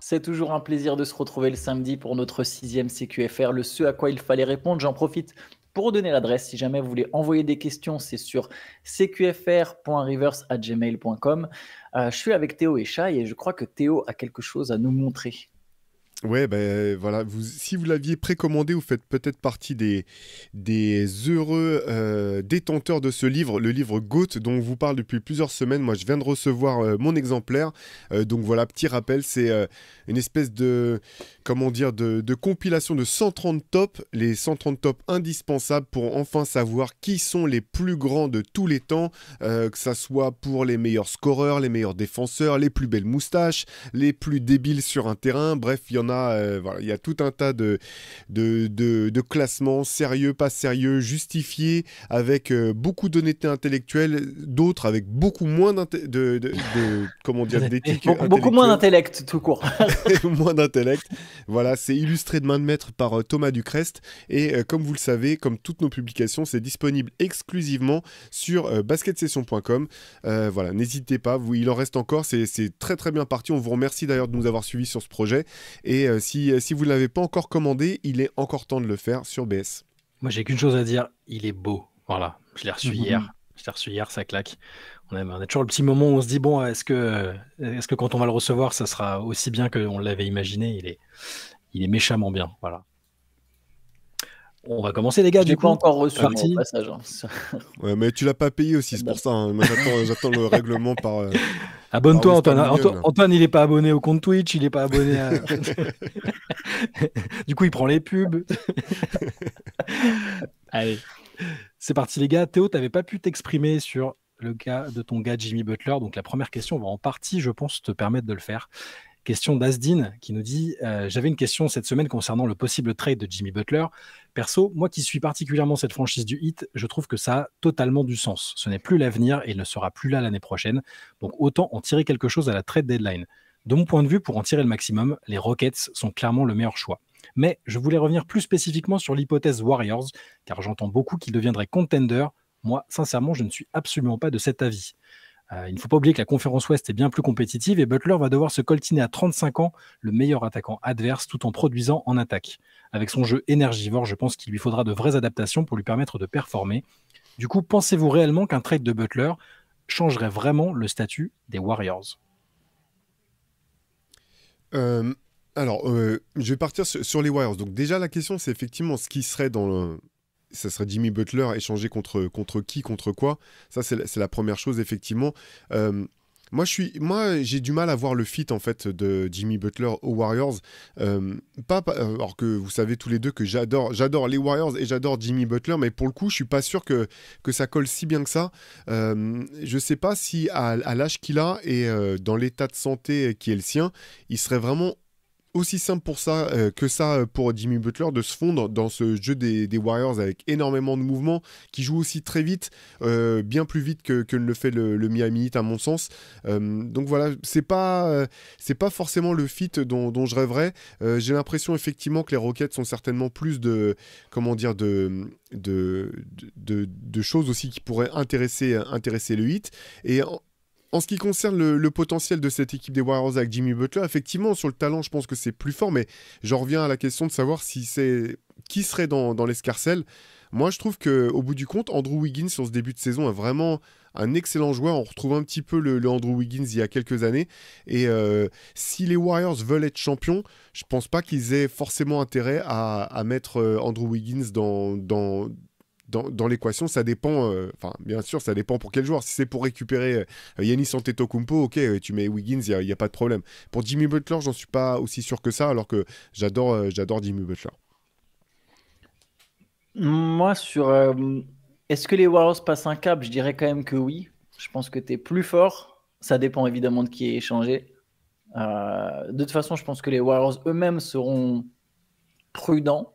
C'est toujours un plaisir de se retrouver le samedi pour notre 6e CQFR, le ce à quoi il fallait répondre. J'en profite pour donner l'adresse. Si jamais vous voulez envoyer des questions, c'est sur cqfr.rivers@gmail.com. Je suis avec Théo et Shai et je crois que Théo a quelque chose à nous montrer. Ouais, ben voilà, si vous l'aviez précommandé, vous faites peut-être partie des heureux détenteurs de ce livre, le livre GOAT, dont on vous parle depuis plusieurs semaines. Moi, je viens de recevoir mon exemplaire. Donc voilà, petit rappel, c'est une espèce de, comment dire, de compilation de 130 tops, les 130 tops indispensables pour enfin savoir qui sont les plus grands de tous les temps, que ça soit pour les meilleurs scoreurs, les meilleurs défenseurs, les plus belles moustaches, les plus débiles sur un terrain. Bref, il y en a, voilà, il y a tout un tas de classements sérieux, pas sérieux, justifiés, avec beaucoup d'honnêteté intellectuelle, d'autres avec beaucoup moins comment dire, d'éthique Beaucoup moins intellectuelle. d'intellect tout court. Moins d'intellect. Voilà, c'est illustré de main de maître par Thomas Ducrest. Et comme vous le savez, comme toutes nos publications, c'est disponible exclusivement sur basketsession.com. Voilà, n'hésitez pas, il en reste encore, c'est très très bien parti. On vous remercie d'ailleurs de nous avoir suivis sur ce projet. Et si vous ne l'avez pas encore commandé, il est encore temps de le faire sur BS. Moi, j'ai qu'une chose à dire, il est beau. Voilà, je l'ai reçu hier. Je l'ai reçu hier, ça claque. On a toujours le petit moment où on se dit, bon, est-ce que quand on va le recevoir, ça sera aussi bien qu'on l'avait imaginé. Il est méchamment bien. Voilà. On va commencer, les gars, Je du l'ai coup. pas encore reçu, moi, Parti. au passage. Ouais, mais tu l'as pas payé aussi, c'est pour ça. Hein. Moi, j'attends le règlement par. Abonne-toi, Western Antoine. Union, là. Antoine, il n'est pas abonné au compte Twitch, il n'est pas abonné à. Du coup, il prend les pubs. Allez, c'est parti, les gars. Théo, tu n'avais pas pu t'exprimer sur le cas de ton gars Jimmy Butler. Donc, la première question va en partie, je pense, te permettre de le faire. Question d'Asdin qui nous dit j'avais une question cette semaine concernant le possible trade de Jimmy Butler. Perso, moi qui suis particulièrement cette franchise du Heat, je trouve que ça a totalement du sens. Ce n'est plus l'avenir et il ne sera plus là l'année prochaine. Donc autant en tirer quelque chose à la trade deadline. De mon point de vue, pour en tirer le maximum, les Rockets sont clairement le meilleur choix. Mais je voulais revenir plus spécifiquement sur l'hypothèse Warriors, car j'entends beaucoup qu'ils deviendraient contender. Moi, sincèrement, je ne suis absolument pas de cet avis. Il ne faut pas oublier que la conférence Ouest est bien plus compétitive et Butler va devoir se coltiner à 35 ans le meilleur attaquant adverse tout en produisant en attaque. Avec son jeu énergivore, je pense qu'il lui faudra de vraies adaptations pour lui permettre de performer. Du coup, pensez-vous réellement qu'un trade de Butler changerait vraiment le statut des Warriors ? Alors, je vais partir sur les Warriors. Donc déjà, la question, c'est effectivement ce qui serait dans le... Ça serait Jimmy Butler échangé contre qui, contre quoi. Ça, c'est la première chose, effectivement. Moi, j'ai du mal à voir le fit, en fait, de Jimmy Butler aux Warriors. Alors que vous savez tous les deux que j'adore les Warriors et j'adore Jimmy Butler, mais pour le coup, je suis pas sûr que ça colle si bien que ça. Je sais pas si à l'âge qu'il a et dans l'état de santé qui est le sien, il serait vraiment aussi simple pour ça que ça pour Jimmy Butler de se fondre dans ce jeu des Warriors avec énormément de mouvements, qui joue aussi très vite, bien plus vite que ne le fait le Miami Heat à mon sens. Donc voilà, c'est pas forcément le fit dont je rêverais. J'ai l'impression effectivement que les Rockets sont certainement plus de choses aussi qui pourraient intéresser le Heat. Et en ce qui concerne le potentiel de cette équipe des Warriors avec Jimmy Butler, effectivement, sur le talent, je pense que c'est plus fort, mais j'en reviens à la question de savoir qui serait dans l'escarcelle. Moi, je trouve qu'au bout du compte, Andrew Wiggins, sur ce début de saison, est vraiment un excellent joueur. On retrouve un petit peu le Andrew Wiggins il y a quelques années. Et si les Warriors veulent être champions, je pense pas qu'ils aient forcément intérêt à mettre Andrew Wiggins dans l'équation. Ça dépend, bien sûr, ça dépend pour quel joueur. Si c'est pour récupérer Giannis Antetokounmpo, ok, tu mets Wiggins, il n'y a pas de problème. Pour Jimmy Butler, j'en suis pas aussi sûr que ça, alors que j'adore Jimmy Butler. Moi, est-ce que les Warriors passent un cap? Je dirais quand même que oui. Je pense que tu es plus fort. Ça dépend évidemment de qui est échangé. De toute façon, je pense que les Warriors eux-mêmes seront prudents.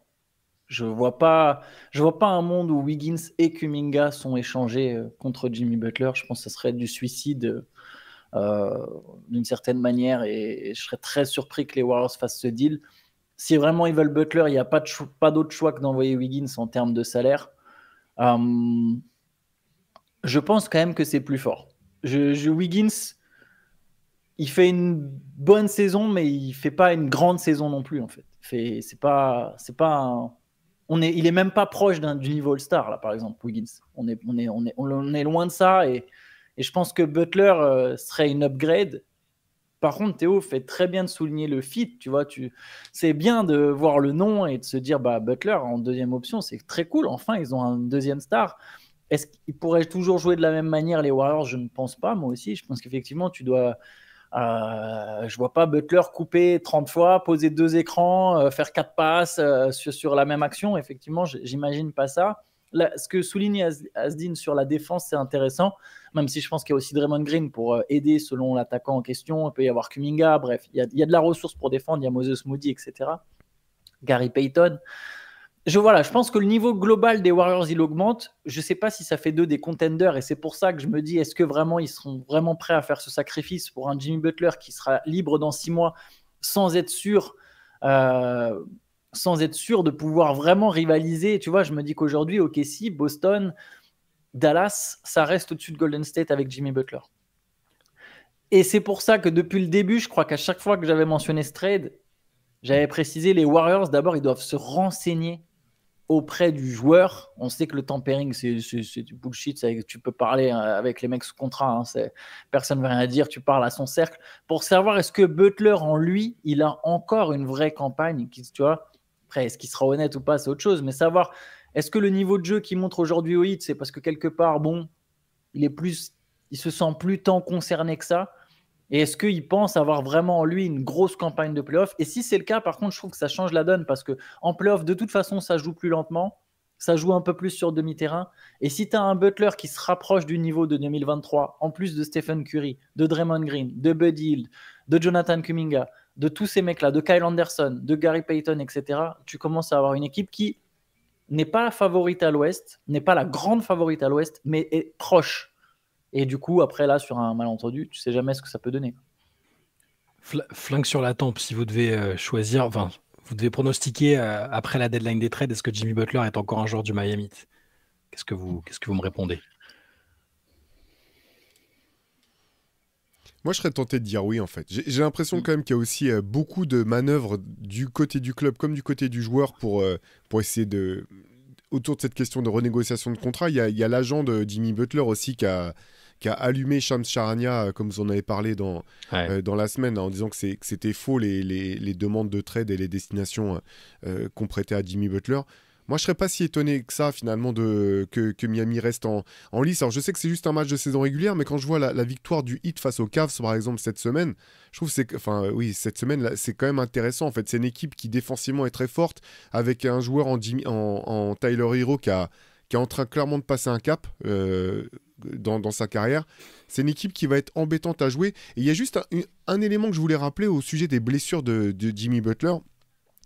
Je vois pas un monde où Wiggins et Kuminga sont échangés contre Jimmy Butler. Je pense que ce serait du suicide d'une certaine manière et je serais très surpris que les Warriors fassent ce deal. Si vraiment ils veulent Butler, il n'y a pas d'autre choix que d'envoyer Wiggins en termes de salaire. Je pense quand même que c'est plus fort. Wiggins, il fait une bonne saison, mais il fait pas une grande saison non plus en fait. C'est pas il est même pas proche du niveau All-Star là par exemple, Wiggins. On est loin de ça et je pense que Butler serait une upgrade. Par contre, Théo fait très bien de souligner le fit, tu vois. C'est bien de voir le nom et de se dire, bah, Butler en deuxième option, c'est très cool. Enfin, ils ont un deuxième star. Est-ce qu'ils pourraient toujours jouer de la même manière, les Warriors? Je ne pense pas, moi aussi. Je pense qu'effectivement, tu dois. Je vois pas Butler couper 30 fois, poser 2 écrans, faire 4 passes sur la même action. Effectivement, j'imagine pas ça. Là, ce que souligne Asdin sur la défense, c'est intéressant, même si je pense qu'il y a aussi Draymond Green pour aider selon l'attaquant en question. Il peut y avoir Kuminga, bref, il y a de la ressource pour défendre, il y a Moses Moody, etc. Gary Payton. Je pense que le niveau global des Warriors, il augmente. Je ne sais pas si ça fait d'eux des contenders et c'est pour ça que je me dis, est-ce que vraiment ils seront vraiment prêts à faire ce sacrifice pour un Jimmy Butler qui sera libre dans 6 mois sans être sûr de pouvoir vraiment rivaliser. Tu vois, je me dis qu'aujourd'hui, OKC, Boston, Dallas, ça reste au-dessus de Golden State avec Jimmy Butler. Et c'est pour ça que depuis le début, je crois qu'à chaque fois que j'avais mentionné ce trade, j'avais précisé les Warriors, d'abord, ils doivent se renseigner auprès du joueur. On sait que le tampering, c'est du bullshit. Tu peux parler avec les mecs sous contrat. Personne ne veut rien dire. Tu parles à son cercle pour savoir est-ce que Butler, en lui, il a encore une vraie campagne. Tu vois. Après, est-ce qu'il sera honnête ou pas, c'est autre chose. Mais savoir, est-ce que le niveau de jeu qu'il montre aujourd'hui au Heat, c'est parce que quelque part, bon, il se sent plus tant concerné que ça. Et est-ce qu'il pense avoir vraiment en lui une grosse campagne de playoff? Et si c'est le cas, par contre, je trouve que ça change la donne parce qu'en playoff, de toute façon, ça joue plus lentement, ça joue un peu plus sur demi-terrain. Et si tu as un Butler qui se rapproche du niveau de 2023, en plus de Stephen Curry, de Draymond Green, de Buddy Hield, de Jonathan Kuminga, de tous ces mecs-là, de Kyle Anderson, de Gary Payton, etc., tu commences à avoir une équipe qui n'est pas la favorite à l'Ouest, n'est pas la grande favorite à l'Ouest, mais est proche. Et du coup, après, là, sur un malentendu, tu sais jamais ce que ça peut donner. Flingue sur la tempe, si vous devez choisir, enfin, vous devez pronostiquer après la deadline des trades, est-ce que Jimmy Butler est encore un joueur du Miami Heat? Qu'est-ce que vous me répondez? Moi, je serais tenté de dire oui, en fait. J'ai l'impression quand même qu'il y a aussi beaucoup de manœuvres du côté du club comme du côté du joueur pour essayer de... Autour de cette question de renégociation de contrat, il y a l'agent de Jimmy Butler aussi qui a allumé Shams Charania, comme vous en avez parlé dans la semaine, en disant que c'était faux les demandes de trade et les destinations qu'on prêtait à Jimmy Butler. Moi, je ne serais pas si étonné que ça, finalement, que Miami reste en lice. Alors, je sais que c'est juste un match de saison régulière, mais quand je vois la victoire du Heat face aux Cavs, par exemple, cette semaine, je trouve que cette semaine, là, c'est quand même intéressant. En fait, c'est une équipe qui, défensivement, est très forte, avec un joueur en Tyler Hero qui est en train clairement de passer un cap dans sa carrière. C'est une équipe qui va être embêtante à jouer. Et il y a juste un élément que je voulais rappeler au sujet des blessures de Jimmy Butler.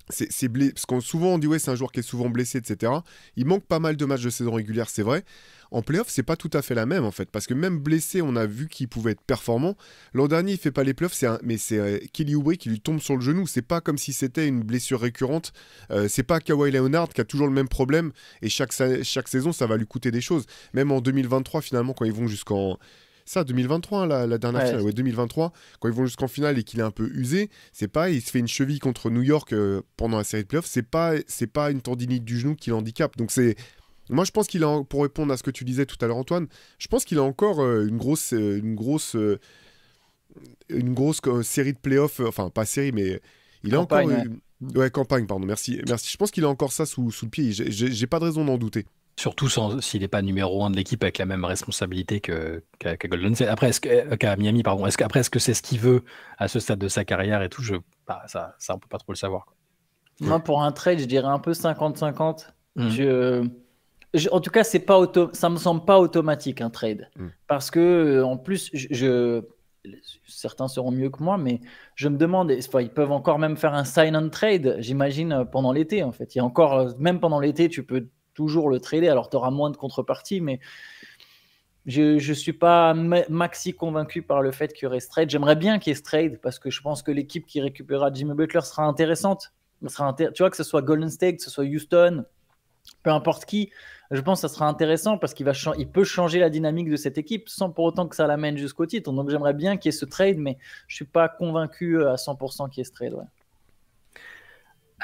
Parce qu'on souvent on dit ouais c'est un joueur qui est souvent blessé, etc. Il manque pas mal de matchs de saison régulière, c'est vrai. En playoff, c'est pas tout à fait la même en fait, parce que même blessé, on a vu qu'il pouvait être performant. L'an dernier, il fait pas les playoffs, mais c'est Kelly Oubre qui lui tombe sur le genou. C'est pas comme si c'était une blessure récurrente. C'est pas Kawhi Leonard qui a toujours le même problème et chaque saison, ça va lui coûter des choses. Même en 2023, finalement, quand ils vont jusqu'en 2023, hein, la dernière finale, 2023, quand ils vont jusqu'en finale et qu'il est un peu usé, c'est pareil, il se fait une cheville contre New York pendant la série de playoffs, c'est pas une tendinite du genou qui l'handicape. Donc moi je pense qu'il a, pour répondre à ce que tu disais tout à l'heure Antoine, je pense qu'il a encore une grosse série de playoffs, enfin pas série, mais il a encore campagne, pardon, merci. Je pense qu'il a encore ça sous le pied, j'ai pas de raison d'en douter. Surtout s'il n'est pas numéro 1 de l'équipe avec la même responsabilité qu'à Golden State. Après, qu'à Miami, pardon. Est-ce que c'est ce qu'il veut à ce stade de sa carrière et tout? Ça, on peut pas trop le savoir. Moi, pour un trade, je dirais un peu 50-50. En tout cas, ça me semble pas automatique un trade. Parce que, en plus, certains seront mieux que moi, mais je me demande, ils peuvent encore même faire un sign-on trade, j'imagine, pendant l'été. En fait, il y a encore, même pendant l'été, tu peux toujours le trader, alors tu auras moins de contrepartie, mais je ne suis pas maxi convaincu par le fait qu'il y aurait ce trade. J'aimerais bien qu'il y ait ce trade parce que je pense que l'équipe qui récupérera Jimmy Butler sera intéressante. Tu vois, que ce soit Golden State, que ce soit Houston, peu importe qui, Je pense que ça sera intéressant parce il peut changer la dynamique de cette équipe sans pour autant que ça l'amène jusqu'au titre. Donc j'aimerais bien qu'il y ait ce trade, mais je ne suis pas convaincu à 100% qu'il y ait ce trade. Ouais.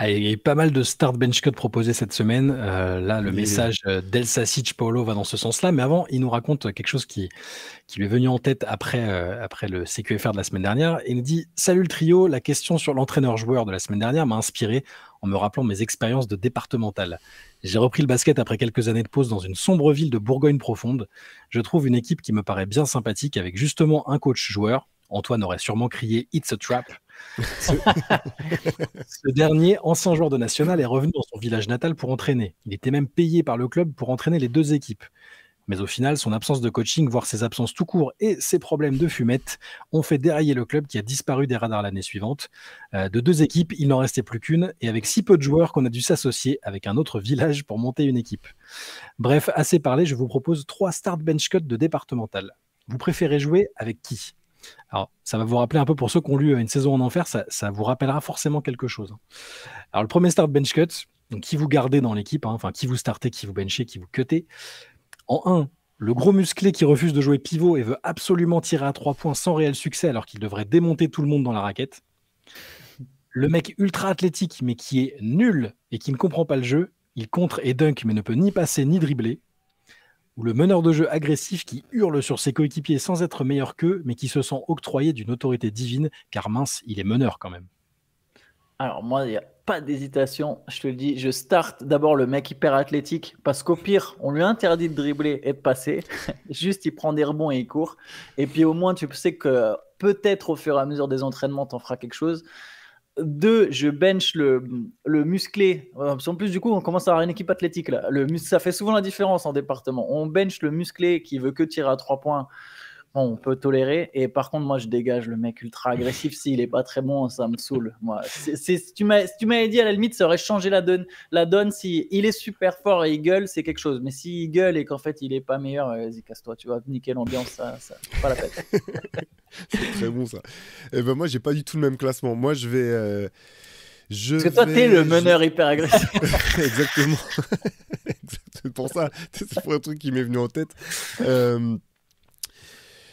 Il y a eu pas mal de start bench cut proposés cette semaine. Là, le message d'El Sasic Paulo va dans ce sens-là. Mais avant, il nous raconte quelque chose qui lui est venu en tête après le CQFR de la semaine dernière. Il nous dit « Salut le trio, la question sur l'entraîneur-joueur de la semaine dernière m'a inspiré en me rappelant mes expériences de départemental. J'ai repris le basket après quelques années de pause dans une sombre ville de Bourgogne profonde. Je trouve une équipe qui me paraît bien sympathique avec justement un coach-joueur. Antoine aurait sûrement crié « It's a trap ». Ce dernier, ancien joueur de national, est revenu dans son village natal pour entraîner. Il était même payé par le club pour entraîner les deux équipes. Mais au final, son absence de coaching, voire ses absences tout court et ses problèmes de fumette ont fait dérailler le club qui a disparu des radars l'année suivante. De deux équipes, il n'en restait plus qu'une et avec si peu de joueurs qu'on a dû s'associer avec un autre village pour monter une équipe. Bref, assez parlé, je vous propose 3 start bench cuts de départemental. Vous préférez jouer avec qui ? Alors, ça va vous rappeler un peu pour ceux qui ont lu Une saison en enfer, ça vous rappellera forcément quelque chose. Alors, le premier start bench cut, donc qui vous gardez dans l'équipe, enfin qui vous startez, qui vous benchez, qui vous cutez. En 1, le gros musclé qui refuse de jouer pivot et veut absolument tirer à 3 points sans réel succès alors qu'il devrait démonter tout le monde dans la raquette. Le mec ultra athlétique mais qui est nul et qui ne comprend pas le jeu, il contre et dunk mais ne peut ni passer ni dribbler. Ou le meneur de jeu agressif qui hurle sur ses coéquipiers sans être meilleur qu'eux, mais qui se sent octroyé d'une autorité divine, car mince, il est meneur quand même. Alors moi, il n'y a pas d'hésitation, je te le dis, je starte d'abord le mec hyper athlétique, parce qu'au pire, on lui interdit de dribbler et de passer, juste il prend des rebonds et il court, et puis au moins tu sais que peut-être au fur et à mesure des entraînements, t'en feras quelque chose. 2, je bench le musclé. En plus, du coup, on commence à avoir une équipe athlétique là. Ça fait souvent la différence en département. On bench le musclé qui veut que tirer à 3 points. Bon, on peut tolérer. Et par contre, moi, je dégage le mec ultra agressif. S'il est pas très bon, ça me saoule. Moi, si tu m'avais dit à la limite, ça aurait changé la donne. Si il est super fort et il gueule, c'est quelque chose. Mais s'il gueule et qu'en fait, il est pas meilleur, vas-y, casse-toi. Tu vas niquer l'ambiance. Ça pas la peine. C'est très bon ça. Et ben moi, j'ai pas du tout le même classement. Moi, je vais. Parce que toi, t'es le meneur hyper agressif. Exactement. C'est pour ça. C'est pour un truc qui m'est venu en tête.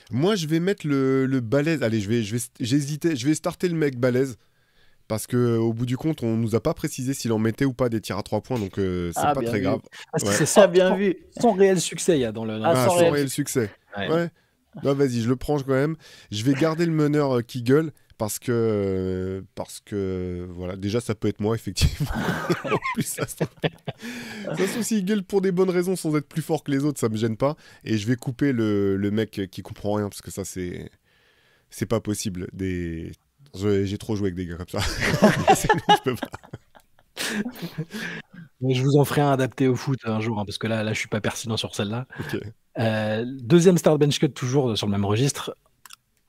Moi, je vais mettre le balèze. Allez, j'hésitais. Je vais starter le mec balèze. Parce qu'au bout du compte, on nous a pas précisé s'il en mettait ou pas des tirs à 3 points. Donc, c'est pas très grave. C'est ça, bien vu. Sans réel succès, il y a dans le. Sans réel succès. Ouais. Non, vas-y, je le prends quand même. Je vais garder le meneur qui gueule. Parce que voilà, déjà ça peut être moi effectivement. En plus, ça s'il gueule pour des bonnes raisons sans être plus fort que les autres, ça me gêne pas. Et je vais couper le mec qui comprend rien parce que ça c'est pas possible. J'ai trop joué avec des gars comme ça. Je peux pas. Mais je vous en ferai un adapté au foot un jour, parce que là je suis pas pertinent sur celle-là. Okay. Deuxième start bench cut toujours sur le même registre.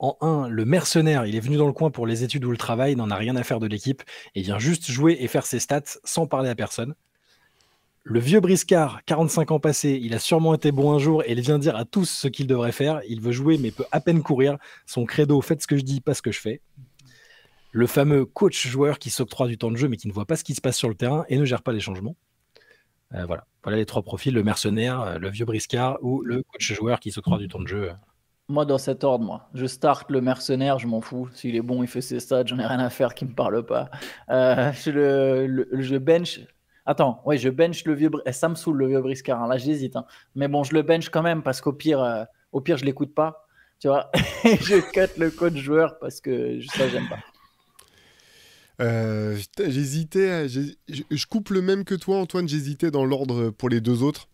En 1, le mercenaire, il est venu dans le coin pour les études ou le travail, n'en a rien à faire de l'équipe et vient juste jouer et faire ses stats sans parler à personne. Le vieux briscard, 45 ans passés, il a sûrement été bon un jour et il vient dire à tous ce qu'il devrait faire. Il veut jouer mais peut à peine courir. Son credo, faites ce que je dis, pas ce que je fais. Le fameux coach-joueur qui s'octroie du temps de jeu mais qui ne voit pas ce qui se passe sur le terrain et ne gère pas les changements. Voilà les 3 profils, le mercenaire, le vieux briscard ou le coach-joueur qui s'octroie du temps de jeu. Moi, dans cet ordre, je starte le mercenaire, je m'en fous. S'il est bon, il fait ses stats, j'en ai rien à faire, qu'il me parle pas. Je bench. Attends, ouais, je bench le vieux. Ça me saoule le vieux briscard. Là, j'hésite. Mais bon, je le bench quand même parce qu'au pire, je l'écoute pas. Tu vois. Et je cut le coach joueur parce que ça, j'aime pas. J'hésitais. Je coupe le même que toi, Antoine. J'hésitais dans l'ordre pour les 2 autres.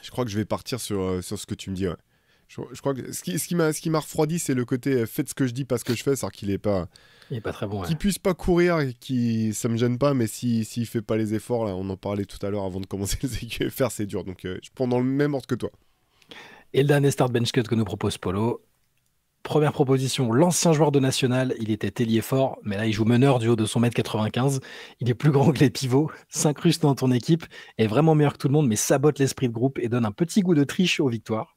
Je crois que je vais partir sur ce que tu me dis. Ouais. Je crois que ce qui m'a refroidi, c'est le côté faites ce que je dis, pas ce que je fais, c'est-à-dire qu'il est pas très bon. Qu'il puisse pas courir et ça me gêne pas, mais s'il fait pas les efforts, là, on en parlait tout à l'heure avant de commencer les CQFR, c'est dur. Donc je prends dans le même ordre que toi. Et le dernier start bench cut que nous propose Polo. Première proposition, l'ancien joueur de national, il était ailier fort, mais là il joue meneur du haut de son 1m95. Il est plus grand que les pivots, s'incruste dans ton équipe, est vraiment meilleur que tout le monde, mais sabote l'esprit de groupe et donne un petit goût de triche aux victoires.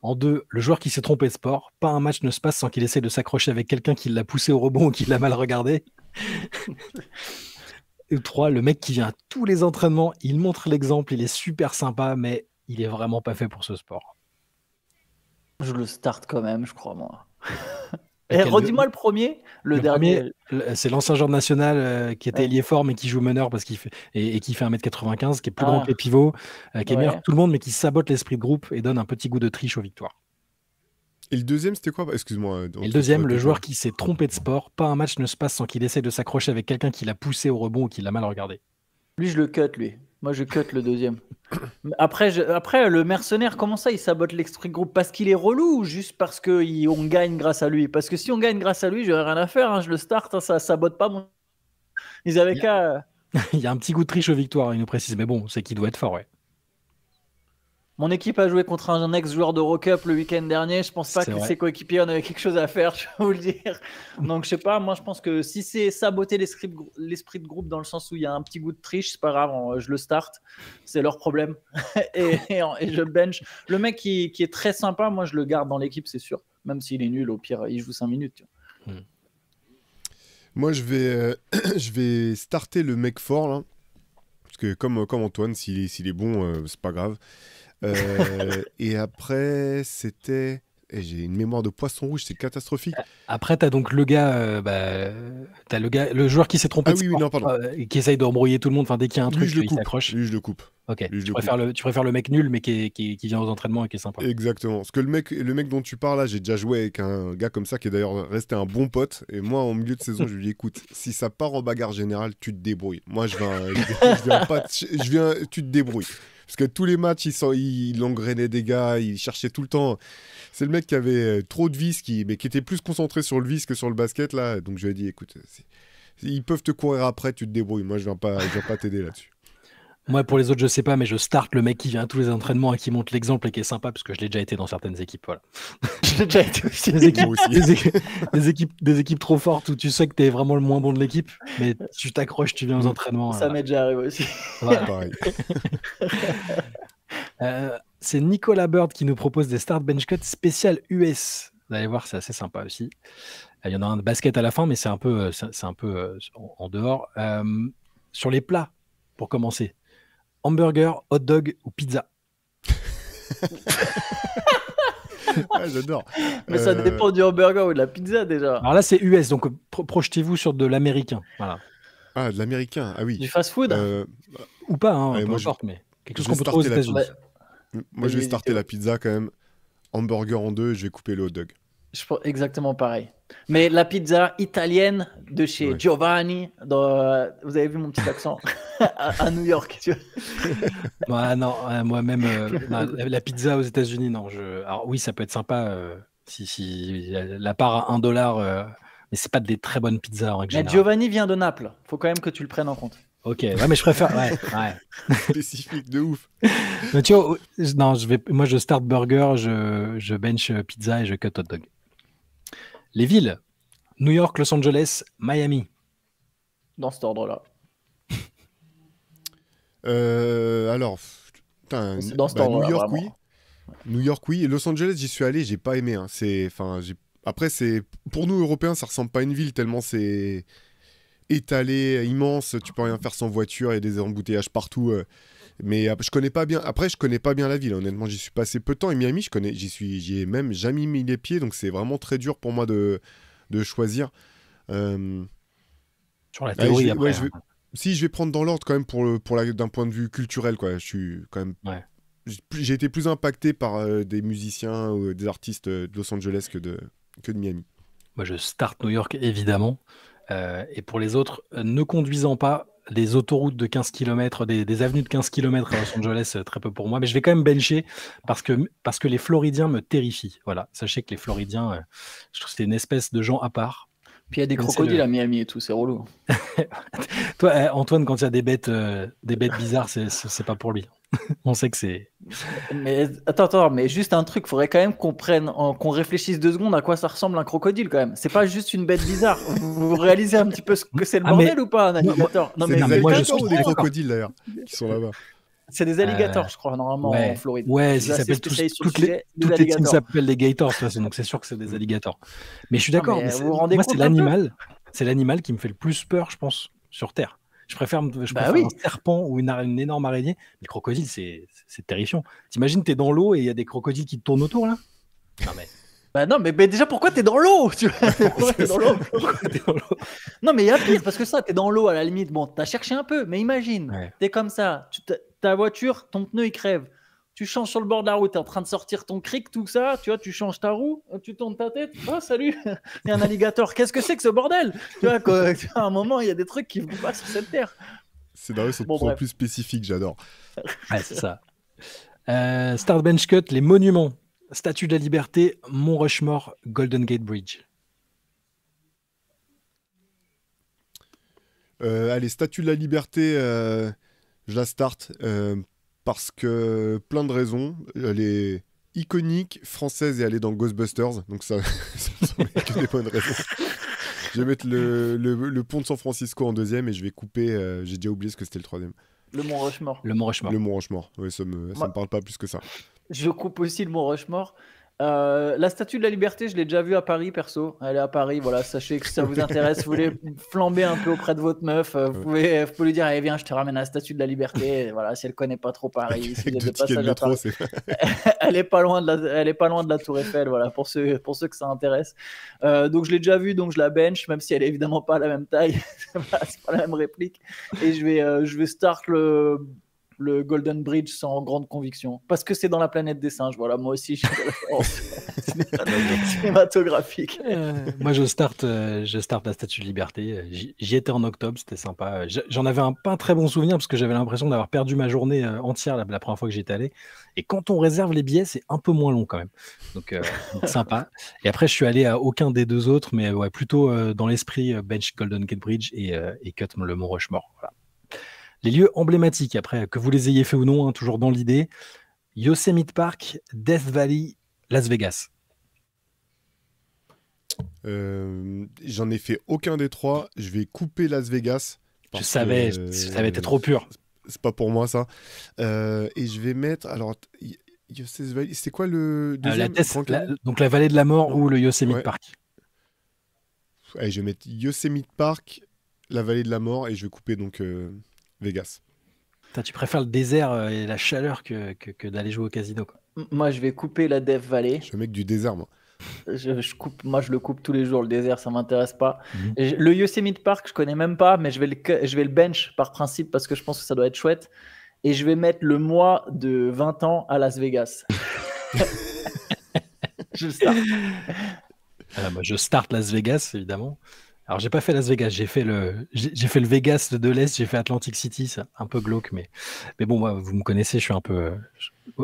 En 2, le joueur qui s'est trompé de sport. Pas un match ne se passe sans qu'il essaie de s'accrocher avec quelqu'un qui l'a poussé au rebond ou qui l'a mal regardé. Et 3, le mec qui vient à tous les entraînements, il montre l'exemple, il est super sympa, mais il est vraiment pas fait pour ce sport. Je le start quand même, je crois, moi. Et redis-moi le premier, le dernier. C'est l'ancien joueur national qui était ailier fort, mais qui joue meneur parce qu'il fait, et qui fait 1m95, qui est plus grand que les pivots, qui est meilleur que tout le monde, mais qui sabote l'esprit de groupe et donne un petit goût de triche aux victoires. Et le deuxième, c'était quoi? Excuse-moi. Et le deuxième, le joueur qui s'est trompé de sport. Pas un match ne se passe sans qu'il essaie de s'accrocher avec quelqu'un qui l'a poussé au rebond ou qui l'a mal regardé. Lui, je le cut, lui. Moi, je cut le deuxième. Après, le mercenaire, comment ça, il sabote l'esprit de groupe? Parce qu'il est relou ou juste parce qu'on gagne grâce à lui? Parce que si on gagne grâce à lui, j'aurais rien à faire. Hein, je le start, hein, ça sabote pas mon... Ils avaient qu'à... Il y a un petit goût de triche aux victoires, il nous précise. Mais bon, c'est qu'il doit être fort, ouais. Mon équipe a joué contre un ex-joueur d'Eurocup le week-end dernier. Je pense pas que ses coéquipiers en avaient quelque chose à faire, je vais vous le dire. Donc, je sais pas, moi, je pense que si c'est saboter l'esprit de groupe dans le sens où il y a un petit goût de triche, c'est pas grave, je le start. C'est leur problème. et je bench. Le mec qui est très sympa, moi, je le garde dans l'équipe, c'est sûr. Même s'il est nul, au pire, il joue 5 minutes. Tu vois. Moi, je vais starter le mec fort, là. Parce que comme Antoine, s'il est bon, c'est pas grave. Et après, c'était... j'ai une mémoire de poisson rouge, c'est catastrophique. Après, t'as donc le gars, t'as le joueur qui s'est trompé de sport, qui essaye de embrouiller tout le monde. Enfin, dès qu'il y a un truc, il s'accroche. Lui, je le coupe. Ok. Tu préfères le mec nul, mais qui vient aux entraînements et qui est sympa. Exactement. Parce que le mec dont tu parles là, j'ai déjà joué avec un gars comme ça qui est d'ailleurs resté un bon pote. Et moi, en milieu de saison, je lui dis écoute, si ça part en bagarre générale, tu te débrouilles. Moi, tu te débrouilles. Parce que tous les matchs, il engrainait des gars, il cherchait tout le temps. C'est le mec qui avait trop de vis, mais qui était plus concentré sur le vis que sur le basket, là. Donc je lui ai dit, écoute, ils peuvent te courir après, tu te débrouilles. Moi, je viens pas t'aider là-dessus. Moi, pour les autres, je sais pas, mais je start le mec qui vient à tous les entraînements et qui montre l'exemple et qui est sympa, parce que je l'ai déjà été dans certaines équipes. Voilà. Je l'ai déjà été aussi. Des équipes trop fortes où tu sais que tu es vraiment le moins bon de l'équipe, mais tu t'accroches, tu viens aux entraînements. Ça m'est déjà arrivé aussi. Voilà. Pareil. C'est Nicolas Bird qui nous propose des start bench cuts spécial US. Vous allez voir, c'est assez sympa aussi. Il y en a un de basket à la fin, mais c'est un peu en dehors. Sur les plats, pour commencer. Hamburger, hot dog ou pizza? J'adore. Mais ça dépend du hamburger ou de la pizza déjà. Alors là, c'est US, donc projetez-vous sur de l'américain. Voilà. Ah, de l'américain, ah oui. Du fast-food ou pas, hein, peu importe, mais quelque chose qu'on peut trouver aux États-Unis. Moi, je vais starter la pizza quand même. Hamburger en deux, je vais couper le hot dog. Je pense exactement pareil. Mais la pizza italienne de chez Giovanni, vous avez vu mon petit accent à New York, tu vois. Non, moi-même, la pizza aux États-Unis, non. Alors oui, ça peut être sympa si la part à $1, mais c'est pas des très bonnes pizzas en règle générale. Giovanni vient de Naples. Faut quand même que tu le prennes en compte. Ok, ouais, mais je préfère. Ouais. Spécifique de ouf. Mais tu vois, non, moi je start burger, je bench pizza et je cut hot dog. Les villes, New York, Los Angeles, Miami. Dans cet ordre-là. Alors, putain, dans cet ordre-là, New York, vraiment. oui. New York, oui. Et Los Angeles, j'y suis allé, j'ai pas aimé. Hein. Après, pour nous Européens, ça ressemble pas à une ville tellement c'est étalé, immense. Tu peux rien faire sans voiture, il y a des embouteillages partout. Mais je connais pas bien. Après, je connais pas bien la ville. Honnêtement, j'y suis passé peu de temps. Et Miami, j'y ai même jamais mis les pieds. Donc, c'est vraiment très dur pour moi de choisir. Sur la théorie, après. Si, je vais prendre dans l'ordre quand même d'un point de vue culturel, quoi. Je suis quand même. Ouais. J'ai été plus impacté par des musiciens ou des artistes de Los Angeles que de Miami. Moi, je start New York, évidemment. Et pour les autres, ne conduisant pas des autoroutes de 15 km, des avenues de 15 km à Los Angeles, très peu pour moi. Mais je vais quand même bencher parce que les Floridiens me terrifient. Voilà, sachez que les Floridiens, je trouve que c'est une espèce de gens à part. Puis il y a des crocodiles à Miami et tout, c'est relou. Toi, Antoine, quand il y a des bêtes bizarres, c'est pas pour lui. On sait que c'est... Mais attends, mais juste un truc, faudrait quand même qu'on réfléchisse 2 secondes à quoi ça ressemble un crocodile quand même. C'est pas juste une bête bizarre. Vous réalisez un petit peu ce que c'est le bordel ou pas, un alligator? C'est des alligators ou des crocodiles d'ailleurs qui sont là-bas? C'est des alligators, je crois, normalement, en Floride. Ouais, ça s'appelle toutes les teams s'appellent des gators, donc c'est sûr que c'est des alligators. Mais je suis d'accord, moi c'est l'animal qui me fait le plus peur, je pense, sur Terre. Je préfère Bah oui. un serpent ou une énorme araignée. Les crocodiles, c'est terrifiant. T'imagines, t'es dans l'eau et il y a des crocodiles qui te tournent autour, là? Non, mais Bah non, mais déjà, pourquoi t'es dans l'eau? Pourquoi t'es dans l'eau? t'es dans l'eau. Non, mais il y a pire, parce que ça, t'es dans l'eau, à la limite, bon, t'as cherché un peu, mais imagine, Ouais. t'es comme ça, ta voiture, ton pneu, il crève. Tu changes sur le bord de la route, t'es en train de sortir ton cric, tout ça, tu vois, tu changes ta roue, tu tournes ta tête, oh salut, il y a un alligator, qu'est-ce que c'est que ce bordel? Tu vois, à un moment, il y a des trucs qui vont pas sur cette terre. Ces scénarios sont de plus en plus spécifiques, j'adore. Ouais, c'est ça. Start Bench Cut, les monuments. Statue de la Liberté, Mont Rushmore, Golden Gate Bridge. Allez, Statue de la Liberté, je la starte parce que plein de raisons. Elle est iconique, française et elle est dans Ghostbusters, donc ça sont que des bonnes raisons. Je vais mettre le pont de San Francisco en deuxième et je vais couper, j'ai déjà oublié ce que c'était le troisième. Le Mont Rushmore. Le Mont Rushmore. Le Mont Rushmore, oui, ça me parle pas plus que ça. Je coupe aussi le Mont Rushmore. La Statue de la Liberté, je l'ai déjà vue à Paris, perso. Elle est à Paris, voilà, sachez que si ça vous intéresse, vous voulez flamber un peu auprès de votre meuf, vous pouvez lui dire, allez viens, je te ramène à la Statue de la Liberté. Voilà, si elle connaît pas trop Paris, si vous êtes de passage à Paris. Elle est pas loin de la Tour Eiffel, voilà, pour ceux que ça intéresse. Donc je l'ai déjà vue, donc je la bench, même si elle est évidemment pas à la même taille, c'est pas la même réplique. Et je vais start le Golden Bridge sans grande conviction. Parce que c'est dans la planète des singes. Voilà, moi aussi, je suis cinématographique. Moi, je starte la Statue de Liberté. J'y étais en octobre, c'était sympa. J'en avais pas un très bon souvenir parce que j'avais l'impression d'avoir perdu ma journée entière la première fois que j'y étais allé. Et quand on réserve les billets, c'est un peu moins long quand même. Donc sympa. Et après, je suis allé à aucun des deux autres, mais ouais, plutôt dans l'esprit bench Golden Gate Bridge et cut le Mont Rushmore. Voilà. Les lieux emblématiques, après, que vous les ayez fait ou non, hein, toujours dans l'idée. Yosemite Park, Death Valley, Las Vegas. J'en ai fait aucun des trois. Je vais couper Las Vegas. Je savais, t'es trop pur. C'est pas pour moi, ça. Et je vais mettre... Alors, Yosemite Valley, c'est quoi le deuxième? Donc la vallée de la mort ou le Yosemite Park. Allez, je vais mettre Yosemite Park, la vallée de la mort, et je vais couper donc... Vegas. Tu préfères le désert et la chaleur que d'aller jouer au casino, quoi. Moi, je vais couper la Death Valley. Je suis un mec du désert, moi. Je le coupe tous les jours, le désert, ça m'intéresse pas. Le Yosemite Park, je connais même pas, mais je vais le bench par principe parce que je pense que ça doit être chouette. Et je vais mettre le mois de 20 ans à Las Vegas. Je start. Moi, je start Las Vegas, évidemment. Alors, j'ai pas fait Las Vegas, j'ai fait le Vegas de l'Est, j'ai fait Atlantic City, c'est un peu glauque, mais bon, moi, vous me connaissez, je suis un peu...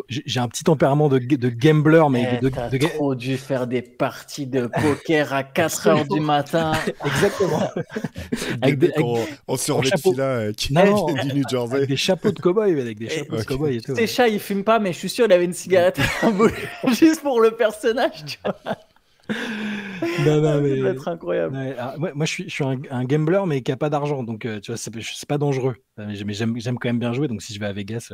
J'ai un petit tempérament de gambler, mais t'as trop dû faire des parties de poker à 4h du matin. Exactement. On se remet de là qui est du New Jersey. Avec des chapeaux de cow-boy, avec des chapeaux de cow-boy et tout. Ces chats, ils fument pas, mais je suis sûr qu'il avait une cigarette à la bouche, juste pour le personnage, tu vois. Non, mais... Ça va être incroyable. Ouais, moi, je suis un gambler, mais qui n'a pas d'argent, donc tu vois, c'est pas dangereux. Mais j'aime quand même bien jouer, donc si je vais à Vegas,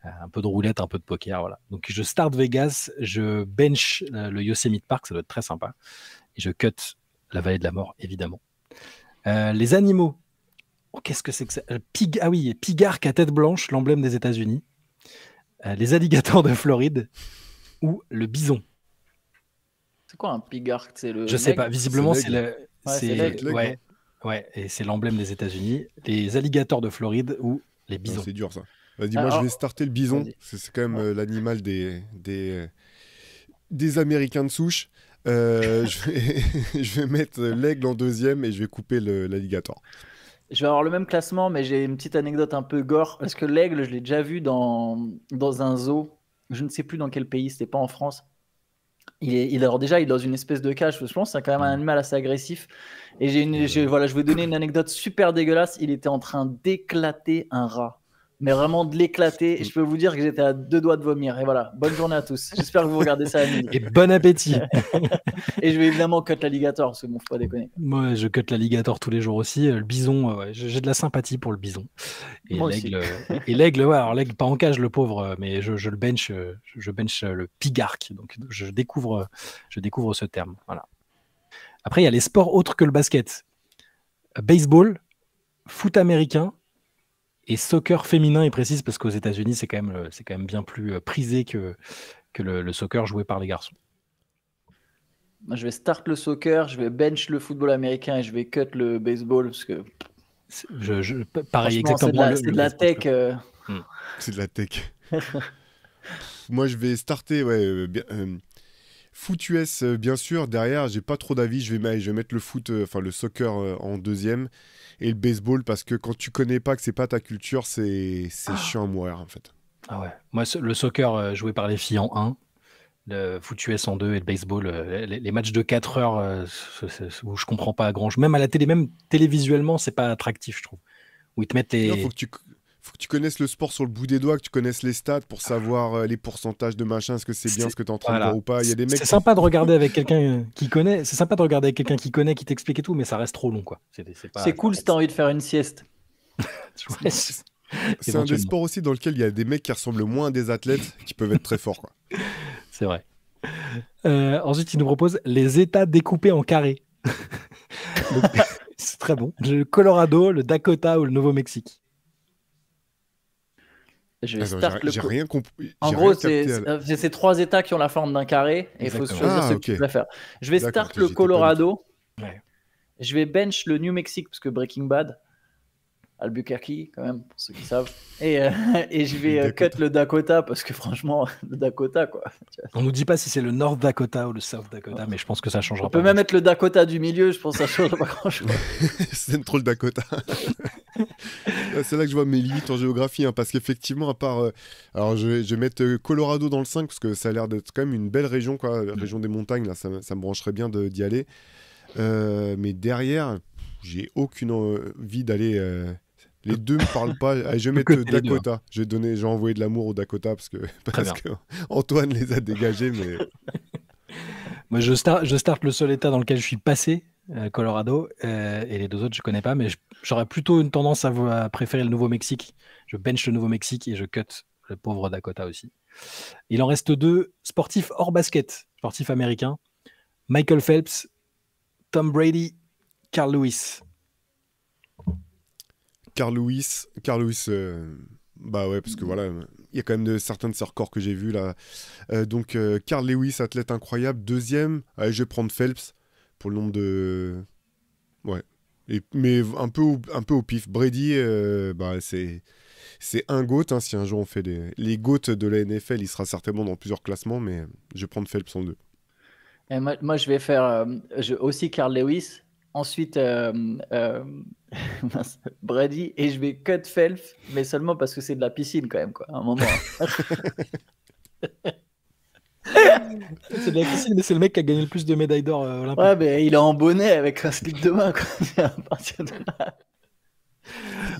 un peu de roulette, un peu de poker, voilà. Donc je start Vegas, je bench le Yosemite Park, ça doit être très sympa, et je cut la vallée de la mort, évidemment. Les animaux, qu'est-ce que c'est que ça? Ah oui, Pigarque à tête blanche, l'emblème des États-Unis. Les alligators de Floride ou le bison. C'est quoi un pigarque? Je sais pas, visiblement c'est l'aigle. Ouais, et c'est l'emblème des États-Unis. Les alligators de Floride ou les bisons. C'est dur ça. Vas-y, moi je vais starter le bison. C'est quand même l'animal des Américains de souche. Je vais mettre l'aigle en deuxième et je vais couper l'alligator. Je vais avoir le même classement, mais j'ai une petite anecdote un peu gore. Parce que l'aigle, je l'ai déjà vu dans un zoo. Je ne sais plus dans quel pays, c'était pas en France. Il est dans une espèce de cage. Je pense que c'est quand même un animal assez agressif. Et je vais donner une anecdote super dégueulasse. Il était en train d'éclater un rat. Mais vraiment de l'éclater. Et je peux vous dire que j'étais à 2 doigts de vomir. Et voilà, bonne journée à tous. J'espère que vous regardez ça à midi. Et bon appétit. Et je vais évidemment cut l'alligator, parce que bon, faut pas déconner. Moi, je cut l'alligator tous les jours aussi. Le bison, j'ai de la sympathie pour le bison. Et l'aigle, alors l'aigle pas en cage, le pauvre, mais je le bench, le pigarque. Donc je découvre ce terme. Voilà. Après, il y a les sports autres que le basket. Baseball, foot américain et soccer féminin, il précise, parce qu'aux États-Unis, c'est quand même bien plus prisé que le soccer joué par les garçons. Moi, je vais start le soccer, je vais bench le football américain et je vais cut le baseball parce que Pareil, franchement, exactement. c'est de la tech. C'est de la tech. Moi, je vais starter, foot US, bien sûr. Derrière, j'ai pas trop d'avis. Je vais mettre le foot, le soccer en deuxième. Et le baseball, parce que quand tu connais pas, que c'est pas ta culture, c'est chiant à mourir, en fait. Ah ouais. Moi, le soccer joué par les filles en 1, le foot US en 2 et le baseball, les matchs de 4 heures où je comprends pas grand-chose. Même à la télé, même télévisuellement, c'est pas attractif, je trouve. Où ils te mettent les... Non, faut que tu connaisses le sport sur le bout des doigts, que tu connaisses les stats pour savoir les pourcentages de machin, est-ce que c'est bien ce que tu es en train de voir ou pas. Il y a des mecs... C'est sympa de regarder avec quelqu'un qui connaît, qui t'explique et tout, mais ça reste trop long, quoi. C'est cool si tu as envie de faire une sieste. Ouais, c'est un des sports aussi dans lequel il y a des mecs qui ressemblent moins à des athlètes qui peuvent être très forts, quoi. C'est vrai. Ensuite, il nous propose les États découpés en carrés. Donc, c'est très bon. Le Colorado, le Dakota ou le Nouveau-Mexique. J'ai rien compris. En gros, c'est ces 3 États qui ont la forme d'un carré et il faut se choisir ce que tu préfères. Je vais start le Colorado. Ouais. Je vais bench le New Mexico parce que Breaking Bad, Albuquerque quand même, pour ceux qui savent. Et je vais cut le Dakota parce que franchement, le Dakota, quoi. On nous dit pas si c'est le North Dakota ou le South Dakota, mais je pense que ça changera pas. On peut même mettre le Dakota du milieu, je pense que ça changera pas grand-chose. Central Dakota. C'est là que je vois mes limites en géographie, hein, parce qu'effectivement, à part... alors, je vais mettre Colorado dans le 5, parce que ça a l'air d'être quand même une belle région, quoi. La région des montagnes, là, ça me brancherait bien d'y aller. Mais derrière, j'ai aucune envie d'aller... Les deux me parlent pas. Allez, je vais mettre Dakota. J'ai envoyé de l'amour au Dakota parce que Antoine les a dégagés. Mais moi, je start le seul état dans lequel je suis passé, Colorado, et les deux autres je connais pas, mais j'aurais plutôt une tendance à préférer le Nouveau-Mexique. Je bench le Nouveau-Mexique et je cut le pauvre Dakota aussi. Il en reste 2 sportifs hors basket, sportifs américains. Michael Phelps, Tom Brady, Carl Lewis. Carl Lewis, bah ouais, parce que voilà, il y a quand même certains de ses records que j'ai vus là. Donc, Carl Lewis, athlète incroyable. Deuxième, allez, je vais prendre Phelps pour le nombre de... Ouais. Mais un peu au pif. Brady, bah, c'est un GOAT. Hein, si un jour on fait les GOAT de la NFL, il sera certainement dans plusieurs classements, mais je vais prendre Phelps en 2. Et moi, je vais faire aussi Carl Lewis. Ensuite, Brady, et je vais cut Phelps, mais seulement parce que c'est de la piscine quand même, quoi, à un moment. C'est de la piscine, mais c'est le mec qui a gagné le plus de médailles d'or olympiques. Ouais, mais il est en bonnet avec un slip de main, quoi. À partir de là.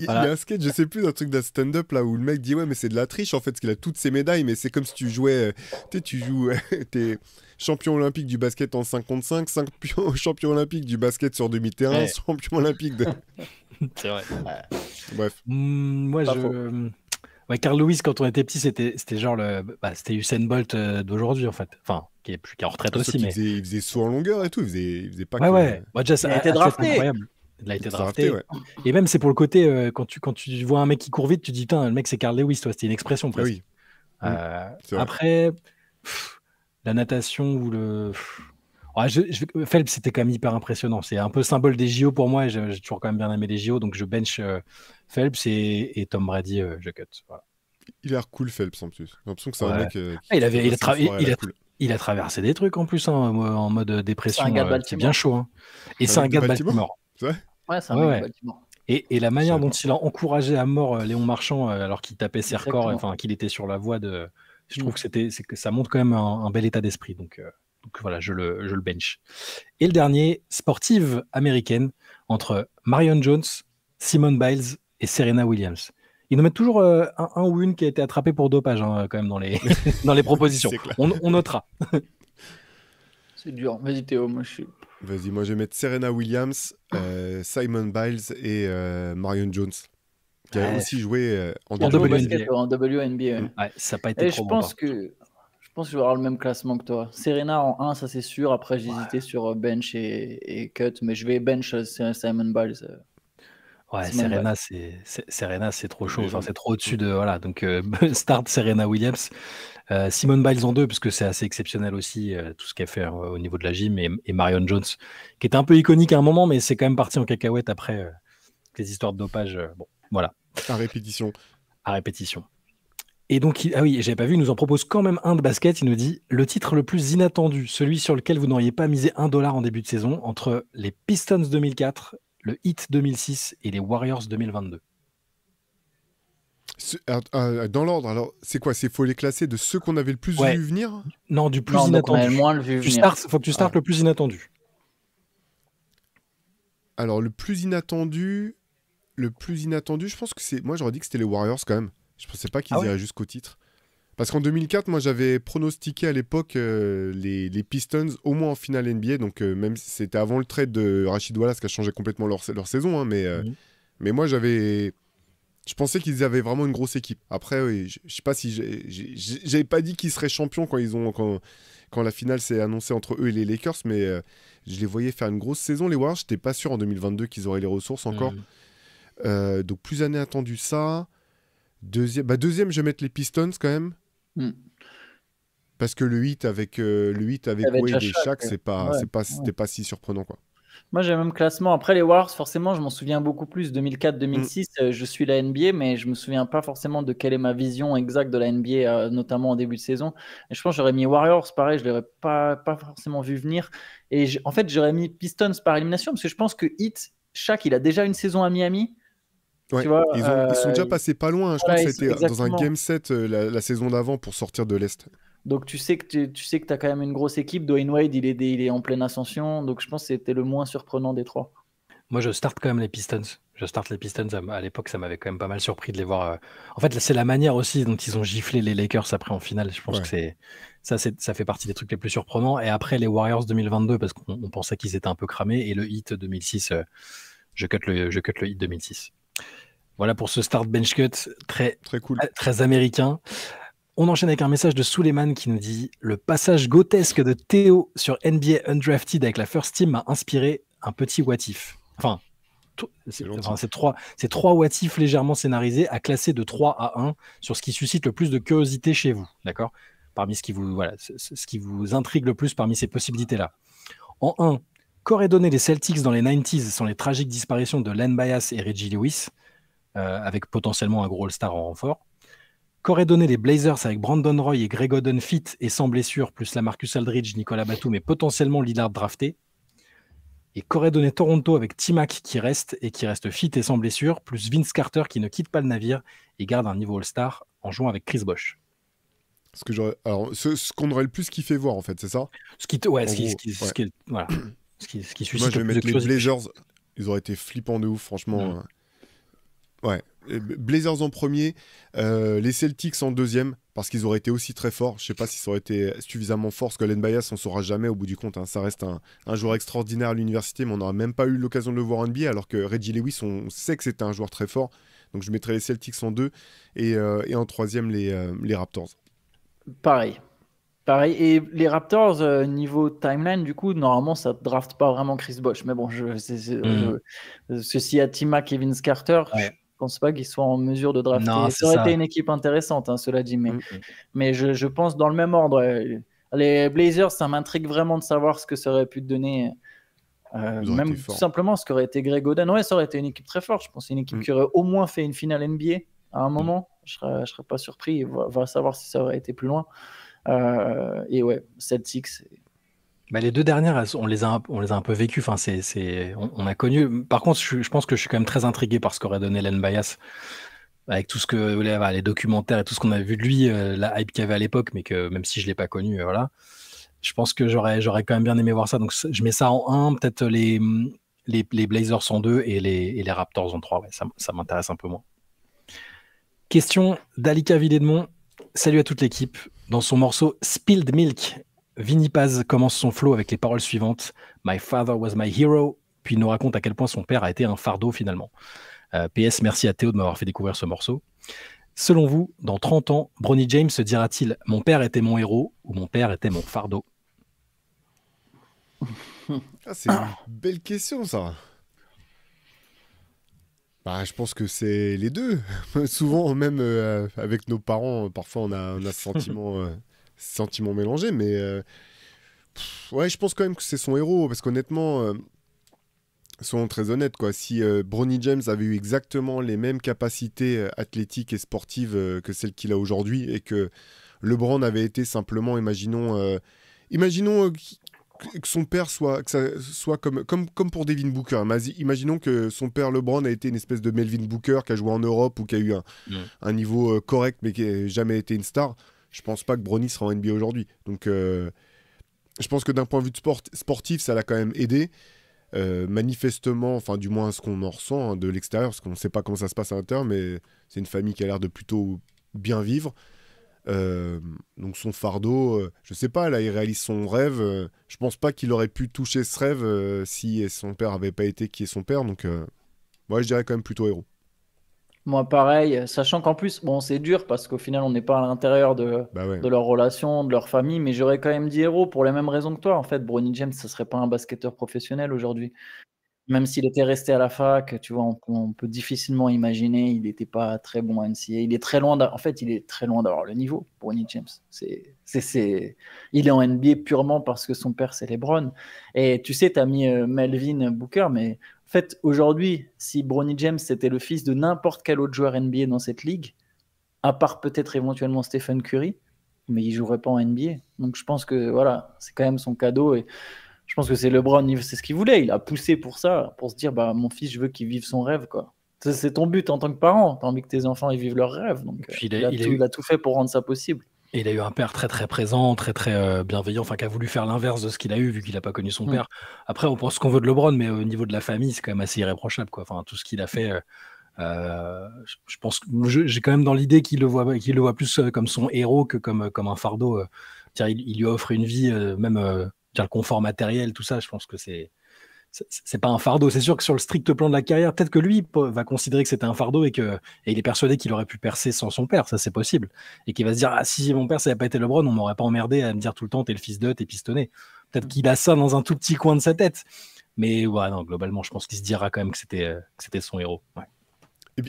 Il y a un sketch, je sais plus, un truc d'un stand-up là où le mec dit ouais, mais c'est de la triche en fait, parce qu'il a toutes ses médailles, mais c'est comme si tu jouais, t'es champion olympique du basket en 5 contre 5, champion olympique du basket sur demi-terrain, ouais. Champion olympique de. C'est vrai. Bref. Moi, ouais, Carl Lewis, quand on était petit, c'était genre c'était Usain Bolt d'aujourd'hui en fait. Enfin, qui est en retraite aussi. Mais... Il faisait saut en longueur et tout, il faisait pas. Ouais. Déjà, il a été drafté. Incroyable. Il a été drafté. Ouais. Et même, c'est pour le côté, quand tu vois un mec qui court vite, tu dis, putain, le mec, c'est Carl Lewis, toi, c'était une expression presque. Ah oui. Après, la natation ou le. Phelps, c'était quand même hyper impressionnant. C'est un peu symbole des JO pour moi. Et j'ai toujours quand même bien aimé les JO. Donc, je bench Phelps et Tom Brady, je cut. Voilà. Il a l'air cool, Phelps, en plus. J'ai l'impression que c'est un mec. Il a traversé des trucs en plus, hein, en mode dépression. C'est un gars de Baltimore. C'est bien chaud. Hein. Et c'est un gars de Baltimore. C'est vrai ? Ouais, c'est un gars de Baltimore. Et la manière dont il a encouragé à mort Léon Marchand alors qu'il tapait ses records, enfin qu'il était sur la voie de. Je trouve que ça montre quand même un bel état d'esprit. Donc voilà, je le bench. Et le dernier, sportive américaine entre Marion Jones, Simone Biles et Serena Williams. Ils nous mettent toujours un ou une qui a été attrapé pour dopage quand même dans les, dans les propositions. On notera. C'est dur. Vas-y Théo, moi je suis... Vas-y, moi je vais mettre Serena Williams, Simone Biles et Marion Jones, qui a aussi joué en WNBA. Ouais, ça n'a pas été trop Je pense que je vais avoir le même classement que toi. Serena en 1, ça c'est sûr. Après, j'hésitais sur bench et cut, mais je vais bench Simone Biles. Ouais, Simone Biles. Serena, c'est trop Une chaud. Enfin, légende. c'est trop au-dessus de. Voilà. Donc, start Serena Williams. Simone Biles en 2, parce que c'est assez exceptionnel aussi, tout ce qu'elle fait au niveau de la gym. Et Marion Jones, qui était un peu iconique à un moment, mais c'est quand même parti en cacahuète après les histoires de dopage. Bon, voilà, À répétition. à répétition. Et donc, ah oui, j'avais pas vu, il nous en propose quand même un de basket. Il nous dit le titre le plus inattendu, celui sur lequel vous n'auriez pas misé $1 en début de saison, entre les Pistons 2004, le Heat 2006 et les Warriors 2022. Dans l'ordre, alors, c'est quoi? Faut les classer de ceux qu'on avait le plus Ouais, vu venir? non, du plus Non, donc on a le inattendu. moins le vu venir. Faut que tu startes le plus inattendu. Alors, le plus inattendu, je pense que c'est. Moi, j'aurais dit que c'était les Warriors quand même. Je pensais pas qu'ils Ah ouais. iraient jusqu'au titre. Parce qu'en 2004, moi, j'avais pronostiqué à l'époque les Pistons au moins en finale NBA. Donc, même si c'était avant le trade de Rachid Wallace qui a changé complètement leur saison. Hein, Mhm. mais moi, je pensais qu'ils avaient vraiment une grosse équipe. Après, oui, je sais pas si j'avais pas dit qu'ils seraient champions quand la finale s'est annoncée entre eux et les Lakers, mais je les voyais faire une grosse saison. Les Warriors, j'étais pas sûr en 2022 qu'ils auraient les ressources encore. Donc plus années attendues ça. Deuxième, je vais mettre les Pistons quand même. Parce que le hit avec Avec Wade et déjà Shaq, ouais. c'était pas si surprenant quoi. Moi, j'ai le même classement. Après, les Warriors, forcément, je m'en souviens beaucoup plus. 2004-2006, je suis la NBA, mais je me souviens pas forcément de quelle est ma vision exacte de la NBA, notamment en début de saison. Et je pense que j'aurais mis Warriors, pareil, je l'aurais pas forcément vu venir. Et en fait, j'aurais mis Pistons par élimination, parce que je pense que Heat, Shaq, il a déjà une saison à Miami. Ouais. Tu vois, Ils sont déjà passés pas loin. Je crois que ça a été dans un exactement. game set la saison d'avant pour sortir de l'Est. Donc tu sais que tu as quand même une grosse équipe. Dwayne Wade, il est en pleine ascension. Donc je pense que c'était le moins surprenant des trois. Moi, je starte quand même les Pistons. Je starte les Pistons. À l'époque, ça m'avait quand même pas mal surpris de les voir. En fait, c'est la manière aussi dont ils ont giflé les Lakers après en finale. Je pense que ça fait partie des trucs les plus surprenants. Et après, les Warriors 2022, parce qu'on pensait qu'ils étaient un peu cramés. Et le Heat 2006, je cut le Heat 2006. Voilà pour ce start bench cut très cool. Très américain. On enchaîne avec un message de Suleiman qui nous dit « Le passage grotesque de Théo sur NBA Undrafted avec la First Team m'a inspiré un petit what if. » Enfin, c'est trois what if légèrement scénarisés à classer de 3 à 1 sur ce qui suscite le plus de curiosité chez vous. D'accord ? Parmi ce qui vous intrigue le plus parmi ces possibilités-là. En 1, qu'auraient donné les Celtics dans les 90s sans les tragiques disparitions de Len Bias et Reggie Lewis, avec potentiellement un gros All-Star en renfort. Qu'auraient donné les Blazers avec Brandon Roy et Greg Oden fit et sans blessure, plus Lamarcus Aldridge, Nicolas Batum, mais potentiellement Lillard drafté. Et qu'aurait donné Toronto avec T-Mac qui reste fit et sans blessure, plus Vince Carter qui ne quitte pas le navire et garde un niveau All-Star en jouant avec Chris Bosh. Ce qu'on aurait le plus kiffé voir en fait, c'est ça? Ce qui suscite. Moi, je vais mettre les Blazers. Ils auraient été flippants de ouf, franchement. Ouais. Blazers en premier, les Celtics en deuxième, parce qu'ils auraient été aussi très forts. Je sais pas si ça aurait été suffisamment fort, parce que Len Bias, on saura jamais au bout du compte. Hein. Ça reste un joueur extraordinaire à l'université, mais on n'aura même pas eu l'occasion de le voir en NBA, alors que Reggie Lewis, on sait que c'était un joueur très fort. Donc je mettrais les Celtics en deux, et en troisième, les Raptors. Pareil. Et les Raptors, niveau timeline, du coup, normalement, ça ne draft pas vraiment Chris Bosh. Mais bon, ceci à T-Mac et Vince Carter, je pense pas qu'ils soient en mesure de drafter. Non, ça aurait été une équipe intéressante, hein, cela dit. Mais je pense dans le même ordre. Les Blazers, ça m'intrigue vraiment de savoir ce que ça aurait pu donner. Même tout simplement ce qu'aurait été Greg Oden. Ouais, ça aurait été une équipe très forte. Je pense une équipe qui aurait au moins fait une finale NBA à un moment. Je serais pas surpris. Va savoir si ça aurait été plus loin. Et ouais, Celtics. Les deux dernières, on les a un peu vécues. Enfin, on a connu. Par contre, je pense que je suis quand même très intrigué par ce qu'aurait donné Len Bias avec tout ce que les documentaires et tout ce qu'on avait vu de lui, la hype qu'il y avait à l'époque, mais que même si je l'ai pas connu, voilà. Je pense que j'aurais quand même bien aimé voir ça. Donc je mets ça en 1, peut-être les Blazers en 2 et les Raptors en 3. Ouais, ça m'intéresse un peu moins. Question d'Alika Villedmont. Salut à toute l'équipe. Dans son morceau Spilled Milk, Vinny Paz commence son flow avec les paroles suivantes. My father was my hero. Puis il nous raconte à quel point son père a été un fardeau finalement. PS, merci à Théo de m'avoir fait découvrir ce morceau. Selon vous, dans 30 ans, Bronny James se dira-t-il « Mon père était mon héros » ou « Mon père était mon fardeau » ? C'est une belle question, ça. Bah, je pense que c'est les deux. Souvent, même avec nos parents, parfois on a ce sentiment mélangé, mais ouais, je pense quand même que c'est son héros, parce qu'honnêtement, soyons très honnêtes, quoi. Si Bronny James avait eu exactement les mêmes capacités athlétiques et sportives que celles qu'il a aujourd'hui, et que LeBron avait été simplement, imaginons que son père que ça soit comme pour Devin Booker. Imaginons que son père LeBron a été une espèce de Melvin Booker qui a joué en Europe ou qui a eu un niveau correct mais qui n'a jamais été une star. Je pense pas que Bronny sera en NBA aujourd'hui. Donc je pense que d'un point de vue sportif, ça l'a quand même aidé. Manifestement, enfin du moins ce qu'on en ressent de l'extérieur, parce qu'on ne sait pas comment ça se passe à l'intérieur, mais c'est une famille qui a l'air de plutôt bien vivre. Donc son fardeau, je sais pas, là il réalise son rêve. Je pense pas qu'il aurait pu toucher ce rêve si son père avait pas été qui est son père. Donc moi je dirais quand même plutôt héros. Moi, pareil, sachant qu'en plus, bon, c'est dur parce qu'au final, on n'est pas à l'intérieur Bah ouais. de leur relation, de leur famille, mais j'aurais quand même dit héros pour les mêmes raisons que toi. En fait, Bronny James, ça serait pas un basketteur professionnel aujourd'hui. Même s'il était resté à la fac, tu vois, on peut difficilement imaginer, il n'était pas très bon à NCAA. Il est très loin en fait, il est très loin d'avoir le niveau, Bronny James. Il est en NBA purement parce que son père, c'est LeBron. Et tu sais, tu as mis Melvin Booker, mais en fait, aujourd'hui, si Bronny James était le fils de n'importe quel autre joueur NBA dans cette ligue, à part peut-être éventuellement Stephen Curry, mais il jouerait pas en NBA. Donc je pense que voilà, c'est quand même son cadeau. Et je pense que c'est LeBron, c'est ce qu'il voulait. Il a poussé pour ça, pour se dire, bah, mon fils, je veux qu'il vive son rêve, quoi. C'est ton but en tant que parent. Tu as envie que tes enfants ils vivent leur rêve. Donc, Puis il a tout fait pour rendre ça possible. Et il a eu un père très très présent, très très bienveillant, enfin qui a voulu faire l'inverse de ce qu'il a eu vu qu'il n'a pas connu son père. Après, on pense ce qu'on veut de LeBron, mais au niveau de la famille, c'est quand même assez irréprochable, quoi. Enfin, tout ce qu'il a fait, je pense que j'ai quand même dans l'idée qu'il le voit plus comme son héros que comme un fardeau. Il lui offre une vie, même le confort matériel, tout ça. Je pense que c'est pas un fardeau. C'est sûr que sur le strict plan de la carrière, peut-être que lui va considérer que c'était un fardeau et il est persuadé qu'il aurait pu percer sans son père. Ça, c'est possible. Et qu'il va se dire, ah, si mon père, ça n'avait pas été LeBron, on m'aurait pas emmerdé à me dire tout le temps, t'es le fils de, t'es pistonné. Peut-être qu'il a ça dans un tout petit coin de sa tête. Mais ouais, non, globalement, je pense qu'il se dira quand même que c'était son héros. Ouais.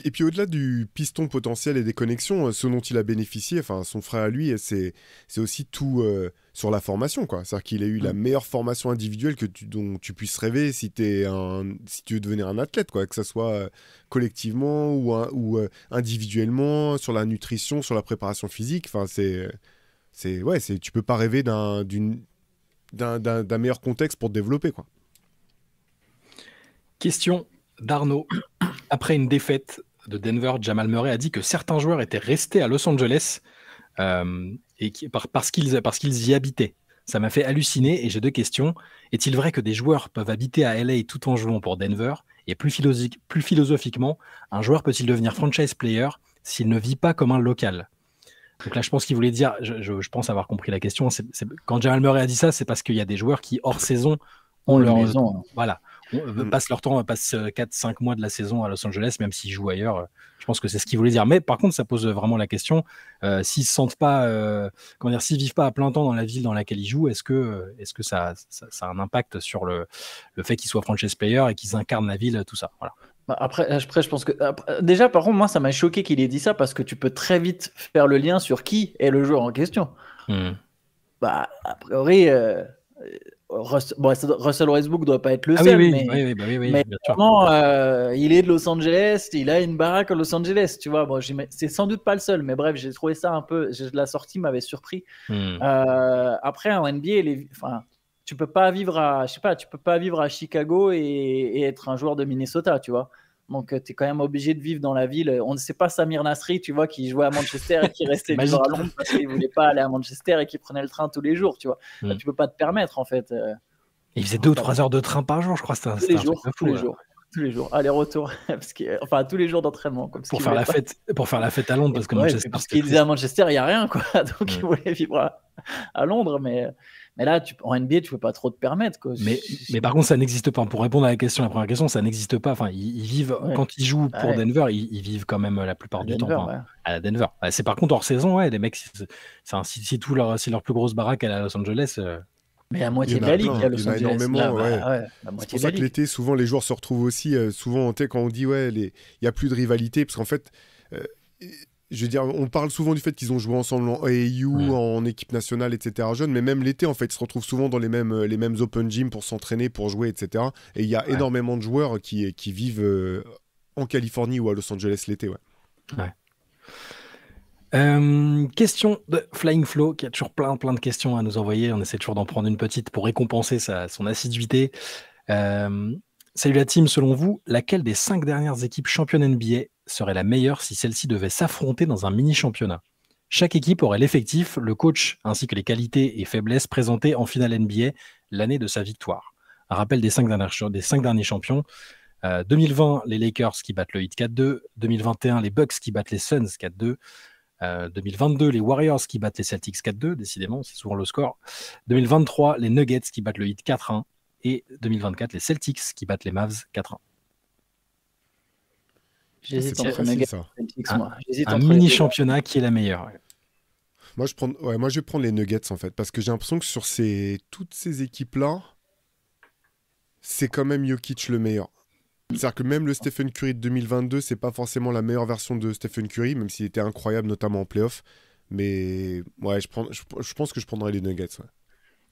Et puis au-delà du piston potentiel et des connexions, ce dont il a bénéficié, enfin son frère à lui, c'est aussi tout sur la formation, quoi. C'est-à-dire qu'il a eu la meilleure formation individuelle dont tu puisses rêver si tu veux devenir un athlète, quoi. Que ce soit collectivement ou individuellement, sur la nutrition, sur la préparation physique. Enfin, tu peux pas rêver d'un meilleur contexte pour te développer, quoi. Question d'Arnaud. Après une défaite de Denver, Jamal Murray a dit que certains joueurs étaient restés à Los Angeles parce qu'ils y habitaient. Ça m'a fait halluciner et j'ai deux questions. Est-il vrai que des joueurs peuvent habiter à LA tout en jouant pour Denver? Et plus philosophiquement, un joueur peut-il devenir franchise player s'il ne vit pas comme un local? Donc là, je pense qu'il voulait dire, je pense avoir compris la question. Quand Jamal Murray a dit ça, c'est parce qu'il y a des joueurs qui, hors saison, ont leur maison. Voilà. Passent leur temps, passent 4-5 mois de la saison à Los Angeles, même s'ils jouent ailleurs. Je pense que c'est ce qu'il voulait dire. Mais par contre, ça pose vraiment la question, s'ils se sentent pas, s'ils vivent pas à plein temps dans la ville dans laquelle ils jouent, est-ce que ça a un impact sur le fait qu'ils soient franchise player et qu'ils incarnent la ville, tout ça. Voilà. Après, je pense que déjà, par contre, moi, ça m'a choqué qu'il ait dit ça parce que tu peux très vite faire le lien sur qui est le joueur en question. Bah, a priori, Russell Westbrook doit pas être le seul, mais vraiment, il est de Los Angeles, il a une baraque à Los Angeles, tu vois. Bon, c'est sans doute pas le seul, mais bref, j'ai trouvé ça un peu, la sortie m'avait surpris. Après, en NBA, tu peux pas vivre à Chicago et être un joueur de Minnesota, tu vois. Donc, tu es quand même obligé de vivre dans la ville. On ne sait pas Samir Nasri, tu vois, qui jouait à Manchester et qui restait vivre à Londres parce qu'il ne voulait pas aller à Manchester et qui prenait le train tous les jours, tu vois. Là, tu ne peux pas te permettre, en fait. Il faisait 2 ou 3 heures de train par jour, je crois. Tous les jours. Aller-retour. Enfin, tous les jours d'entraînement. Pour faire la fête à Londres, parce que Manchester. Parce qu'il disait à Manchester, il n'y a rien, quoi. Donc, il voulait vivre à Londres, mais là, en NBA, tu ne peux pas trop te permettre, quoi. Mais par contre, ça n'existe pas. Pour répondre à la première question, ça n'existe pas. Enfin, ils vivent, quand ils jouent pour Denver, ils vivent quand même la plupart du temps à Denver. C'est par contre hors saison, les mecs, si leur plus grosse baraque elle est à Los Angeles, Mais la Il y moitié en de a la ligue plein, à il Los y en a Angeles. énormément, Là, ouais. la C'est moitié pour de ça la que ligue. l'été, souvent, les joueurs se retrouvent aussi, souvent, tu sais, quand on dit, ouais, il n'y a plus de rivalité, parce qu'en fait, euh, je veux dire, on parle souvent du fait qu'ils ont joué ensemble en AAU, en équipe nationale, etc. jeune, mais même l'été, en fait, ils se retrouvent souvent dans les mêmes open gym pour s'entraîner, pour jouer, etc. Et il y a énormément de joueurs qui vivent en Californie ou à Los Angeles l'été, ouais. Ouais. Question de Flying Flow qui a toujours plein de questions à nous envoyer. On essaie toujours d'en prendre une petite pour récompenser son assiduité. Salut la team, selon vous, laquelle des 5 dernières équipes championnes NBA serait la meilleure si celle-ci devait s'affronter dans un mini-championnat? Chaque équipe aurait l'effectif, le coach ainsi que les qualités et faiblesses présentées en finale NBA l'année de sa victoire. Un rappel des 5 derniers champions. 2020, les Lakers qui battent le Heat 4-2. 2021, les Bucks qui battent les Suns 4-2. 2022, les Warriors qui battent les Celtics 4-2, décidément, c'est souvent le score. 2023, les Nuggets qui battent le Heat 4-1. Et 2024, les Celtics qui battent les Mavs 4-1. J'hésite C'est pas entre facile, Nuggets ça. et Celtics, moi. J'hésite Un entre les deux. mini-championnat qui est la meilleure. Moi, je vais prendre les Nuggets, en fait, parce que j'ai l'impression que sur toutes ces équipes-là, c'est quand même Jokic le meilleur. C'est-à-dire que même le Stephen Curry de 2022, c'est pas forcément la meilleure version de Stephen Curry, même s'il était incroyable, notamment en playoff. Mais ouais, je pense que je prendrais les Nuggets. Ouais.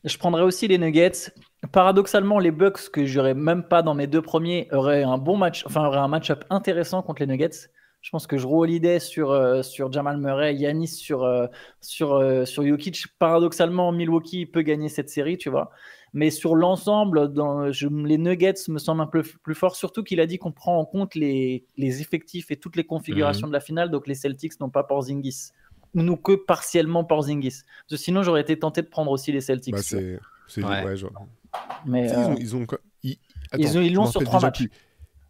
Je prendrais aussi les Nuggets. Paradoxalement, les Bucks, que j'aurais même pas dans mes 2 premiers, auraient un bon match, enfin auraient un match-up intéressant contre les Nuggets. Je pense que je roule l'idée sur Jamal Murray, Giannis sur Jokic. Paradoxalement, Milwaukee peut gagner cette série, tu vois. Mais sur l'ensemble, les Nuggets me semblent un peu plus forts, surtout qu'il a dit qu'on prend en compte les effectifs et toutes les configurations de la finale. Donc les Celtics n'ont pas Porzingis. Nous que partiellement Porzingis. Parce que sinon, j'aurais été tenté de prendre aussi les Celtics. Bah, tu c'est Ouais. ouais, genre. Mais Attends, ils l'ont sur 3 matchs.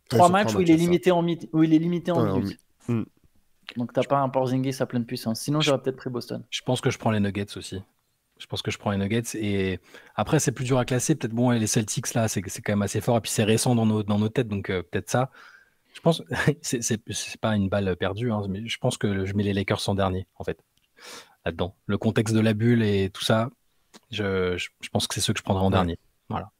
3 matchs où il est limité en mi-temps. Donc t'as pas un Porzingis à pleine puissance. Sinon, j'aurais peut-être pris Boston. Je pense que je prends les Nuggets aussi. Je pense que je prends les Nuggets. Et après, c'est plus dur à classer. Peut-être, bon, et les Celtics, là, c'est quand même assez fort. Et puis, c'est récent dans nos têtes. Donc, peut-être ça. Je pense, c'est pas une balle perdue, hein, mais je pense que je mets les Lakers en dernier, en fait, là-dedans. Le contexte de la bulle et tout ça, je pense que c'est ceux que je prendrai en dernier. Voilà.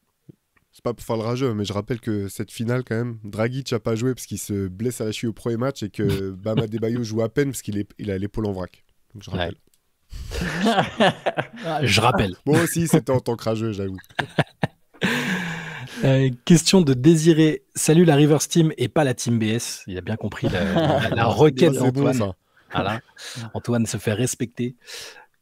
C'est pas pour faire le rageux, mais je rappelle que cette finale, quand même, Dragic a pas joué parce qu'il se blesse à la cheville au premier match et que Bam Adebayo joue à peine parce qu'il a l'épaule en vrac. Donc, je rappelle. Je rappelle. Moi aussi, c'était en tant que rageux, j'avoue. Question de Désiré. Salut la Rivers Team et pas la Team BS. Il a bien compris la requête d'Antoine. Bon, voilà. Antoine se fait respecter.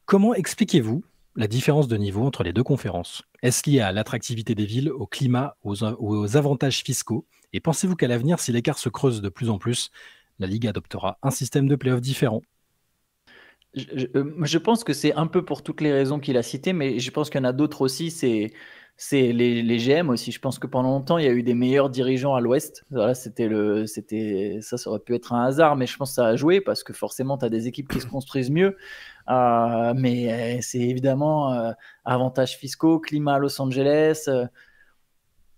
Comment expliquez-vous la différence de niveau entre les deux conférences? Est-ce lié à l'attractivité des villes, au climat, aux avantages fiscaux? Et pensez-vous qu'à l'avenir, si l'écart se creuse de plus en plus, la Ligue adoptera un système de play-off différent? Je pense que c'est un peu pour toutes les raisons qu'il a citées, mais je pense qu'il y en a d'autres aussi. C'est les GM aussi. Je pense que pendant longtemps, il y a eu des meilleurs dirigeants à l'Ouest. Voilà, ça aurait pu être un hasard, mais je pense que ça a joué parce que forcément, tu as des équipes qui se construisent mieux. Mais c'est évidemment avantages fiscaux, climat à Los Angeles.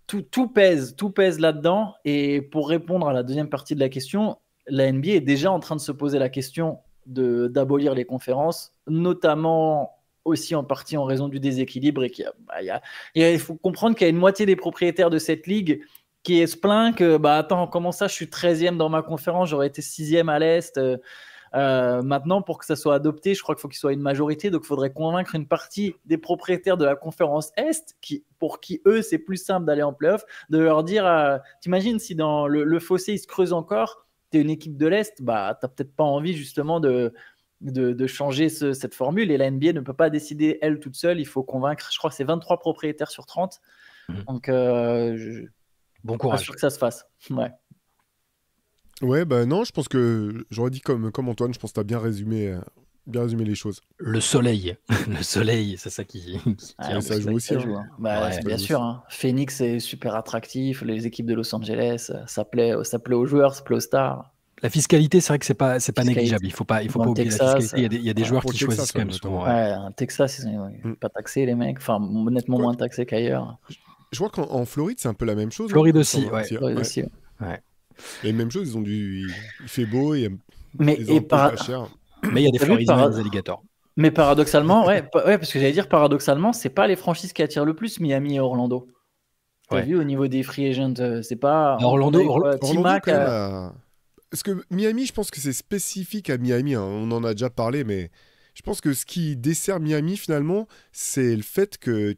Tout pèse là-dedans. Et pour répondre à la deuxième partie de la question, la NBA est déjà en train de se poser la question d'abolir les conférences, notamment aussi en partie en raison du déséquilibre et il faut comprendre qu'il y a une moitié des propriétaires de cette ligue qui se plaint que attends, comment ça je suis 13e dans ma conférence, j'aurais été 6e à l'Est. Maintenant, pour que ça soit adopté, je crois qu'il faut qu'il soit une majorité, donc il faudrait convaincre une partie des propriétaires de la conférence Est, pour qui eux c'est plus simple d'aller en playoff, de leur dire t'imagines si dans le fossé il se creuse encore, t'es une équipe de l'Est, t'as peut-être pas envie justement de changer cette formule, et la NBA ne peut pas décider elle toute seule, il faut convaincre, je crois que c'est 23 propriétaires sur 30, donc bon courage. Pas sûr que ça se fasse. Ouais, non, je pense que j'aurais dit comme Antoine, je pense que tu as bien résumé les choses. Le soleil, c'est ça qui ça joue aussi. Bien sûr. Hein. Phoenix est super attractif, les équipes de Los Angeles, ça plaît aux joueurs, ça plaît aux stars. La fiscalité, c'est vrai que c'est pas négligeable. Il faut pas oublier Texas, la fiscalité. Il y a des joueurs qui choisissent quand même souvent. Texas, ils sont pas taxés les mecs. Enfin, honnêtement moins taxés qu'ailleurs. Je vois qu'en Floride, c'est un peu la même chose. Floride aussi, Floride aussi. Et même chose, ils ont il fait beau, pas cher. Mais il y a des Floridiens et des alligators. Mais paradoxalement, ouais, parce que j'allais dire, paradoxalement, c'est pas les franchises qui attirent le plus Miami et Orlando. T'as vu au niveau des free agents, c'est pas. Orlando, T-Mac quand même Parce que Miami, je pense que c'est spécifique à Miami. Hein. On en a déjà parlé, mais je pense que ce qui dessert Miami finalement, c'est le fait que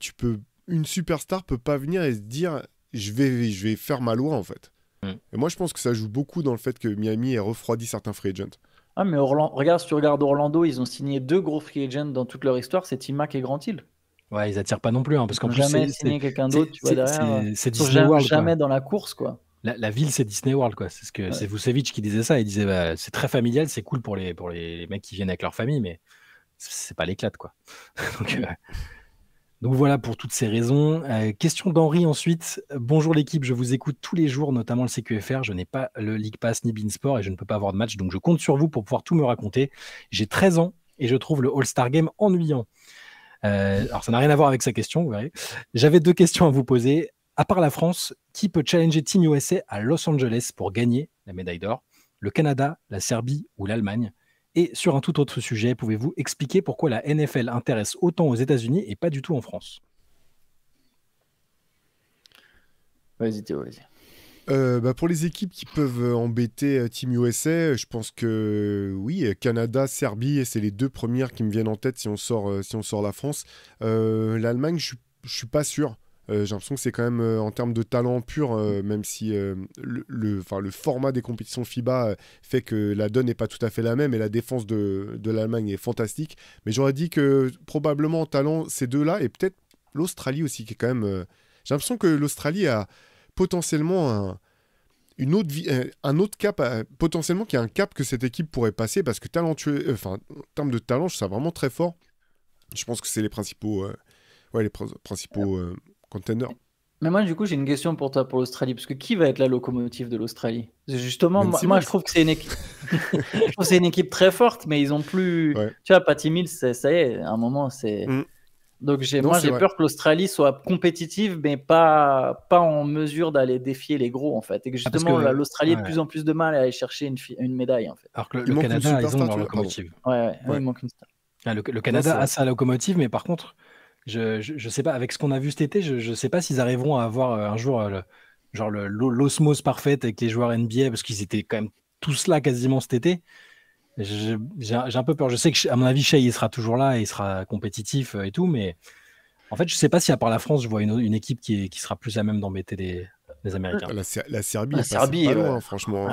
une superstar peut pas venir et se dire je vais faire ma loi en fait. Et moi, je pense que ça joue beaucoup dans le fait que Miami ait refroidi certains free agents. Ah, mais regarde, si tu regardes Orlando, ils ont signé 2 gros free agents dans toute leur histoire, c'est T-Mac et Grant Hill. Ouais, ils attirent pas non plus, hein, parce qu'en plus, jamais signé quelqu'un d'autre, tu vois, derrière. C'est Disney World. Jamais dans la course, quoi. La ville, c'est Disney World, quoi. C'est Vucevic qui disait ça. Il disait, bah, c'est très familial, c'est cool pour les mecs qui viennent avec leur famille, mais c'est pas l'éclate, quoi. Donc voilà pour toutes ces raisons. Question d'Henri ensuite. Bonjour l'équipe, je vous écoute tous les jours, notamment le CQFR. Je n'ai pas le League Pass ni Beansport et je ne peux pas avoir de match, donc je compte sur vous pour pouvoir tout me raconter. J'ai 13 ans et je trouve le All-Star Game ennuyant. Alors ça n'a rien à voir avec sa question, vous verrez. J'avais 2 questions à vous poser. À part la France, qui peut challenger Team USA à Los Angeles pour gagner la médaille d'or? Le Canada, la Serbie ou l'Allemagne? Et sur un tout autre sujet, pouvez-vous expliquer pourquoi la NFL intéresse autant aux États-Unis et pas du tout en France? Vas-y Théo, vas-y. Pour les équipes qui peuvent embêter Team USA, je pense que oui, Canada, Serbie, c'est les 2 premières qui me viennent en tête si on sort la France. L'Allemagne, je suis pas sûr. J'ai l'impression que c'est quand même en termes de talent pur, même si le format des compétitions FIBA fait que la donne n'est pas tout à fait la même et la défense de l'Allemagne est fantastique. Mais j'aurais dit que probablement en talent, ces 2-là et peut-être l'Australie aussi qui est quand même... J'ai l'impression que l'Australie a potentiellement un autre cap, potentiellement qui a un cap que cette équipe pourrait passer parce que talentueux, en termes de talent, je trouve ça vraiment très fort. Je pense que c'est les principaux contenders. Mais moi, du coup, j'ai une question pour toi pour l'Australie, parce que qui va être la locomotive de l'Australie? Justement, moi, je trouve que c'est une équipe. Je trouve que c'est une équipe très forte, mais ils ont plus. Ouais. Tu vois, Patty Mills, ça y est, à un moment, c'est. Donc j'ai peur que l'Australie soit compétitive, mais pas en mesure d'aller défier les gros en fait, et que justement l'Australie ait de plus en plus de mal à aller chercher une médaille en fait. Alors que le Canada, ils ont leur locomotive. Ouais. Il manque une star. Le Canada a sa locomotive, mais par contre, je sais pas, avec ce qu'on a vu cet été, je sais pas s'ils arriveront à avoir un jour l'osmose parfaite avec les joueurs NBA, parce qu'ils étaient quand même tous là quasiment cet été. J'ai un peu peur. Je sais que, à mon avis, Shai, il sera toujours là et il sera compétitif et tout, mais en fait, je sais pas si à part la France, je vois une équipe qui sera plus à même d'embêter les Américains. La Serbie, pas loin, franchement.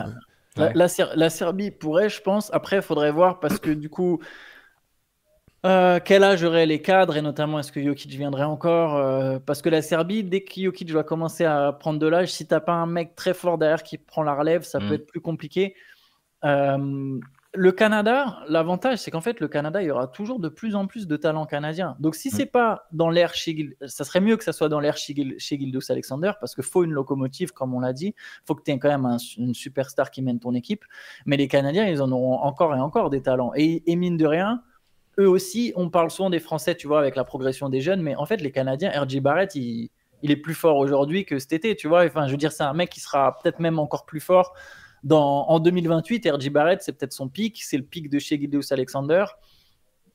Ouais. La Serbie pourrait, je pense. Après, il faudrait voir parce que du coup, quel âge auraient les cadres et notamment est-ce que Jokic viendrait encore parce que la Serbie, dès que Jokic va commencer à prendre de l'âge, si t'as pas un mec très fort derrière qui prend la relève, ça peut être plus compliqué. Le Canada, l'avantage, c'est qu'en fait, le Canada, il y aura toujours de plus en plus de talents canadiens. Donc, si c'est pas dans l'ère ça serait mieux que ça soit dans l'ère chez Gilgeous-Alexander, parce qu'il faut une locomotive, comme on l'a dit. Il faut que tu aies quand même une superstar qui mène ton équipe. Mais les Canadiens, ils en auront encore et encore des talents. Et mine de rien, eux aussi, on parle souvent des Français, tu vois, avec la progression des jeunes. Mais en fait, les Canadiens, R.J. Barrett, il est plus fort aujourd'hui que cet été, tu vois. Enfin, je veux dire, c'est un mec qui sera peut-être même encore plus fort. En 2028, R.J. Barrett, c'est peut-être son pic. C'est le pic de chez Gilgeous-Alexander.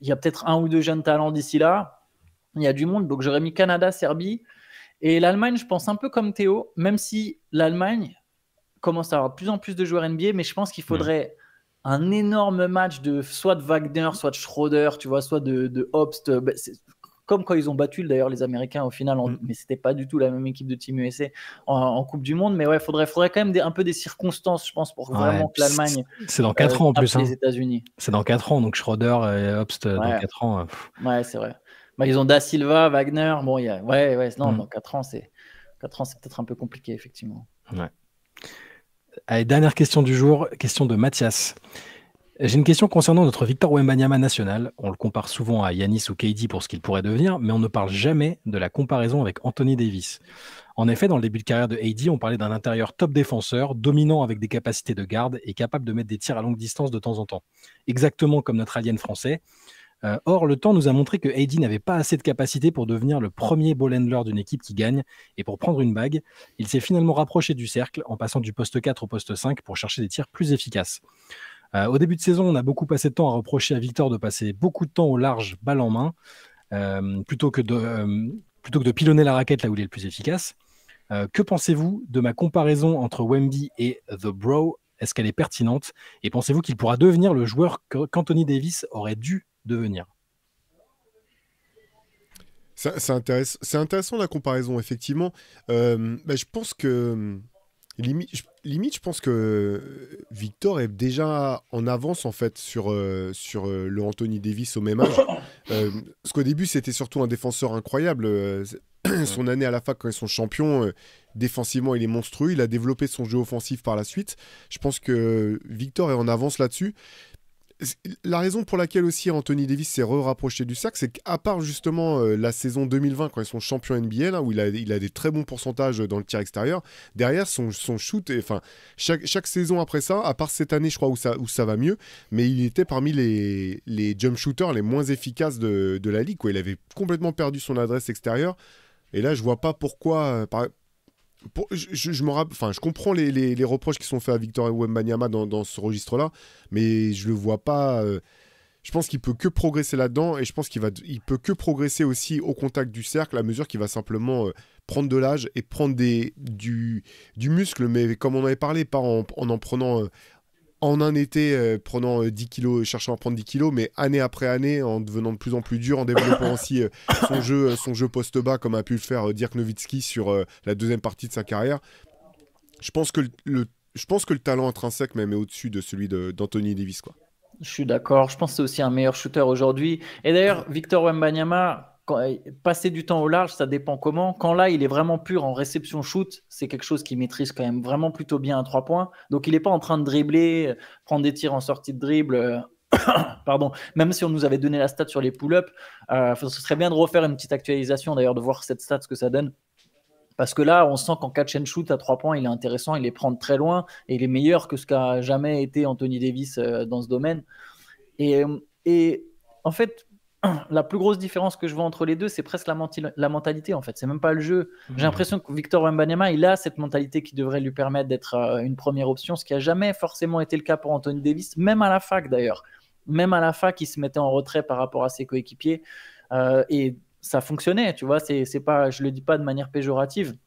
Il y a peut-être 1 ou 2 jeunes talents d'ici là. Il y a du monde. Donc, j'aurais mis Canada, Serbie. Et l'Allemagne, je pense un peu comme Théo, même si l'Allemagne commence à avoir de plus en plus de joueurs NBA, mais je pense qu'il faudrait un énorme match soit de Wagner, soit de Schroeder, tu vois, soit de Obst. Comme quand ils ont battu d'ailleurs les Américains au final, mais c'était pas du tout la même équipe de Team USA en Coupe du Monde. Mais ouais, faudrait quand même un peu des circonstances, je pense, pour vraiment que l'Allemagne. C'est dans 4 ans en plus. Les États-Unis. C'est dans 4 ans, donc Schroeder et Obst dans 4 ans. Ouais, c'est vrai. Ils ont Da Silva, Wagner. Bon, il y a. Dans 4 ans, c'est peut-être un peu compliqué, effectivement. Ouais. Allez, dernière question du jour, question de Mathias. J'ai une question concernant notre Victor Wembanyama national. On le compare souvent à Giannis ou KD pour ce qu'il pourrait devenir, mais on ne parle jamais de la comparaison avec Anthony Davis. En effet, dans le début de carrière de AD, on parlait d'un intérieur top défenseur, dominant avec des capacités de garde et capable de mettre des tirs à longue distance de temps en temps. Exactement comme notre alien français. Or, le temps nous a montré que AD n'avait pas assez de capacité pour devenir le premier ball handler d'une équipe qui gagne, et pour prendre une bague, il s'est finalement rapproché du cercle en passant du poste 4 au poste 5 pour chercher des tirs plus efficaces. Au début de saison, on a beaucoup passé de temps à reprocher à Victor de passer beaucoup de temps au large, balle en main, plutôt que de pilonner la raquette là où il est le plus efficace. Que pensez-vous de ma comparaison entre Wemby et The Bro? Est-ce qu'elle est pertinente? Et pensez-vous qu'il pourra devenir le joueur qu'Anthony Davis aurait dû devenir? C'est intéressant la comparaison, effectivement. Je pense que limite, je pense que Victor est déjà en avance en fait sur le Anthony Davis au même âge. Parce qu'au début, c'était surtout un défenseur incroyable. Son année à la fac, quand ils sont champions, défensivement, il est monstrueux. Il a développé son jeu offensif par la suite. Je pense que Victor est en avance là-dessus. La raison pour laquelle aussi Anthony Davis s'est rapproché du cercle, c'est qu'à part justement la saison 2020, quand ils sont champions NBA, là, où il a des très bons pourcentages dans le tir extérieur, derrière son shoot, chaque saison après ça, à part cette année, je crois, où ça va mieux, mais il était parmi les jump shooters les moins efficaces de la ligue, quoi. Il avait complètement perdu son adresse extérieure, et là, je vois pas pourquoi... je comprends les reproches qui sont faits à Victor Wembanyama dans ce registre-là, mais je le vois pas. Je pense qu'il peut que progresser là-dedans, et je pense il peut que progresser aussi au contact du cercle à mesure qu'il va simplement prendre de l'âge et prendre du muscle, mais comme on avait parlé, pas en prenant en un été, prenant 10 kilos, cherchant à prendre 10 kilos, mais année après année, en devenant de plus en plus dur, en développant aussi son jeu poste-bas, comme a pu le faire Dirk Nowitzki sur la deuxième partie de sa carrière. Je pense que le talent intrinsèque même est au-dessus de celui d'Anthony Davis, quoi. Je suis d'accord. Je pense que c'est aussi un meilleur shooter aujourd'hui. Et d'ailleurs, Victor Wembanyama, passer du temps au large, ça dépend comment. Quand là, il est vraiment pur en réception shoot, c'est quelque chose qu'il maîtrise quand même vraiment plutôt bien à 3 points. Donc, il n'est pas en train de dribbler, prendre des tirs en sortie de dribble. Pardon. Même si on nous avait donné la stat sur les pull-ups, ce serait bien de refaire une petite actualisation d'ailleurs, de voir cette stat, ce que ça donne. Parce que là, on sent qu'en catch and shoot à 3 points, il est intéressant, il les prend de très loin et il est meilleur que ce qu'a jamais été Anthony Davis dans ce domaine. Et en fait, la plus grosse différence que je vois entre les deux, c'est presque la mentalité, en fait. C'est même pas le jeu. J'ai l'impression que Victor Wembanyama, il a cette mentalité qui devrait lui permettre d'être une première option, ce qui n'a jamais forcément été le cas pour Anthony Davis, même à la fac d'ailleurs. Même à la fac, il se mettait en retrait par rapport à ses coéquipiers. Et ça fonctionnait, tu vois. C'est pas, je le dis pas de manière péjorative.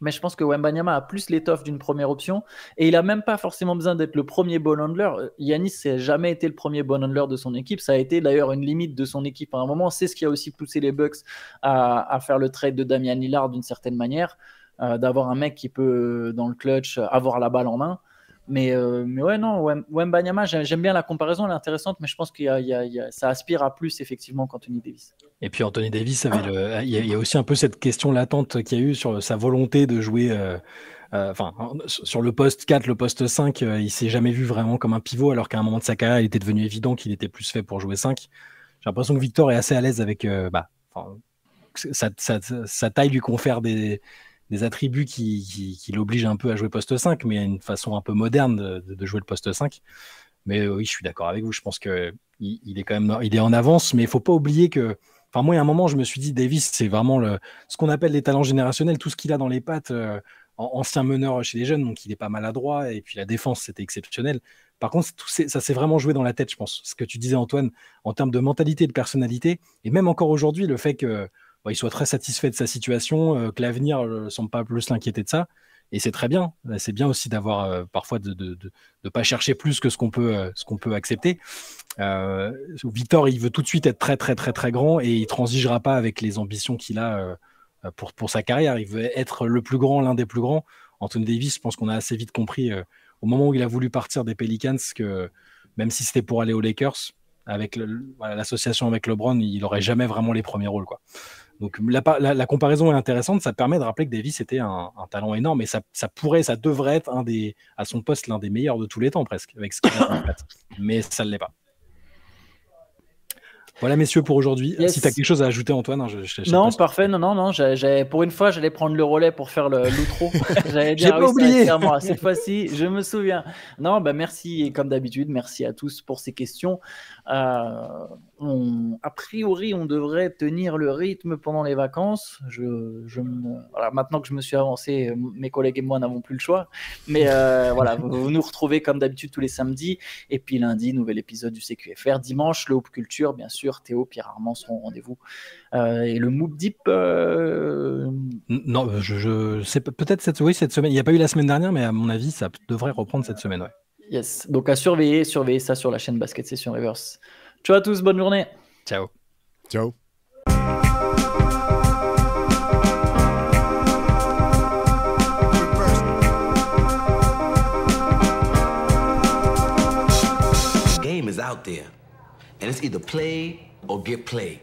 Mais je pense que Wembanyama a plus l'étoffe d'une première option et il n'a même pas forcément besoin d'être le premier ball handler. Giannis n'a jamais été le premier ball handler de son équipe. Ça a été d'ailleurs une limite de son équipe à un moment. C'est ce qui a aussi poussé les Bucks à faire le trade de Damian Lillard d'une certaine manière, d'avoir un mec qui peut, dans le clutch, avoir la balle en main. Mais ouais, non, Wembanyama, j'aime bien la comparaison, elle est intéressante, mais je pense que ça aspire à plus effectivement qu'Anthony Davis. Et puis Anthony Davis, il y a aussi un peu cette question latente qu'il y a eu sur sa volonté de jouer sur le poste 4, le poste 5, il s'est jamais vu vraiment comme un pivot, alors qu'à un moment de sa carrière, il était devenu évident qu'il était plus fait pour jouer 5. J'ai l'impression que Victor est assez à l'aise avec sa taille lui confère des attributs qui l'obligent un peu à jouer poste 5, mais une façon un peu moderne de jouer le poste 5. Mais oui, je suis d'accord avec vous. Je pense qu'il est quand même il est en avance, mais il ne faut pas oublier que... Enfin, moi, il y a un moment, je me suis dit, Davis, c'est vraiment ce qu'on appelle les talents générationnels, tout ce qu'il a dans les pattes, ancien meneur chez les jeunes, donc il est pas maladroit, et puis la défense, c'était exceptionnel. Par contre, ça s'est vraiment joué dans la tête, je pense. Ce que tu disais, Antoine, en termes de mentalité, de personnalité, et même encore aujourd'hui, le fait qu'il soit très satisfait de sa situation, que l'avenir ne semble pas plus l'inquiéter de ça, et c'est très bien. C'est bien aussi d'avoir parfois de pas chercher plus que ce qu'on peut accepter. Victor, il veut tout de suite être très très très très grand et il transigera pas avec les ambitions qu'il a pour sa carrière. Il veut être le plus grand, l'un des plus grands. Anthony Davis, je pense qu'on a assez vite compris au moment où il a voulu partir des Pelicans que même si c'était pour aller aux Lakers, avec l'association avec LeBron, il n'aurait jamais vraiment les premiers rôles, quoi. Donc la comparaison est intéressante, ça permet de rappeler que Davis était un talent énorme et ça devrait être à son poste l'un des meilleurs de tous les temps presque, avec ce qu'il a en fait. Mais ça ne l'est pas. Voilà, messieurs, pour aujourd'hui. Yes. Si tu as quelque chose à ajouter, Antoine, non, parfait. Non. Pour une fois, j'allais prendre le relais pour faire l'outro. J'allais dire, j'ai pas oublié. Moi. Cette fois-ci, je me souviens. Non, merci, comme d'habitude. Merci à tous pour ces questions. A priori, on devrait tenir le rythme pendant les vacances. Voilà, maintenant que je me suis avancé, mes collègues et moi n'avons plus le choix. Mais voilà, vous nous retrouvez comme d'habitude tous les samedis. Et puis lundi, nouvel épisode du CQFR. Dimanche, le Hoop Culture, bien sûr. Théo, Pierre Armand seront au rendez-vous. Et le Moop Deep. Non, c'est peut-être cette semaine. Il n'y a pas eu la semaine dernière, mais à mon avis, ça devrait reprendre cette semaine. Ouais. Yes. Donc à surveiller ça sur la chaîne Basket Session Reverse. Ciao à tous, bonne journée. Ciao. Ciao. The game is out there, and it's either play or get played.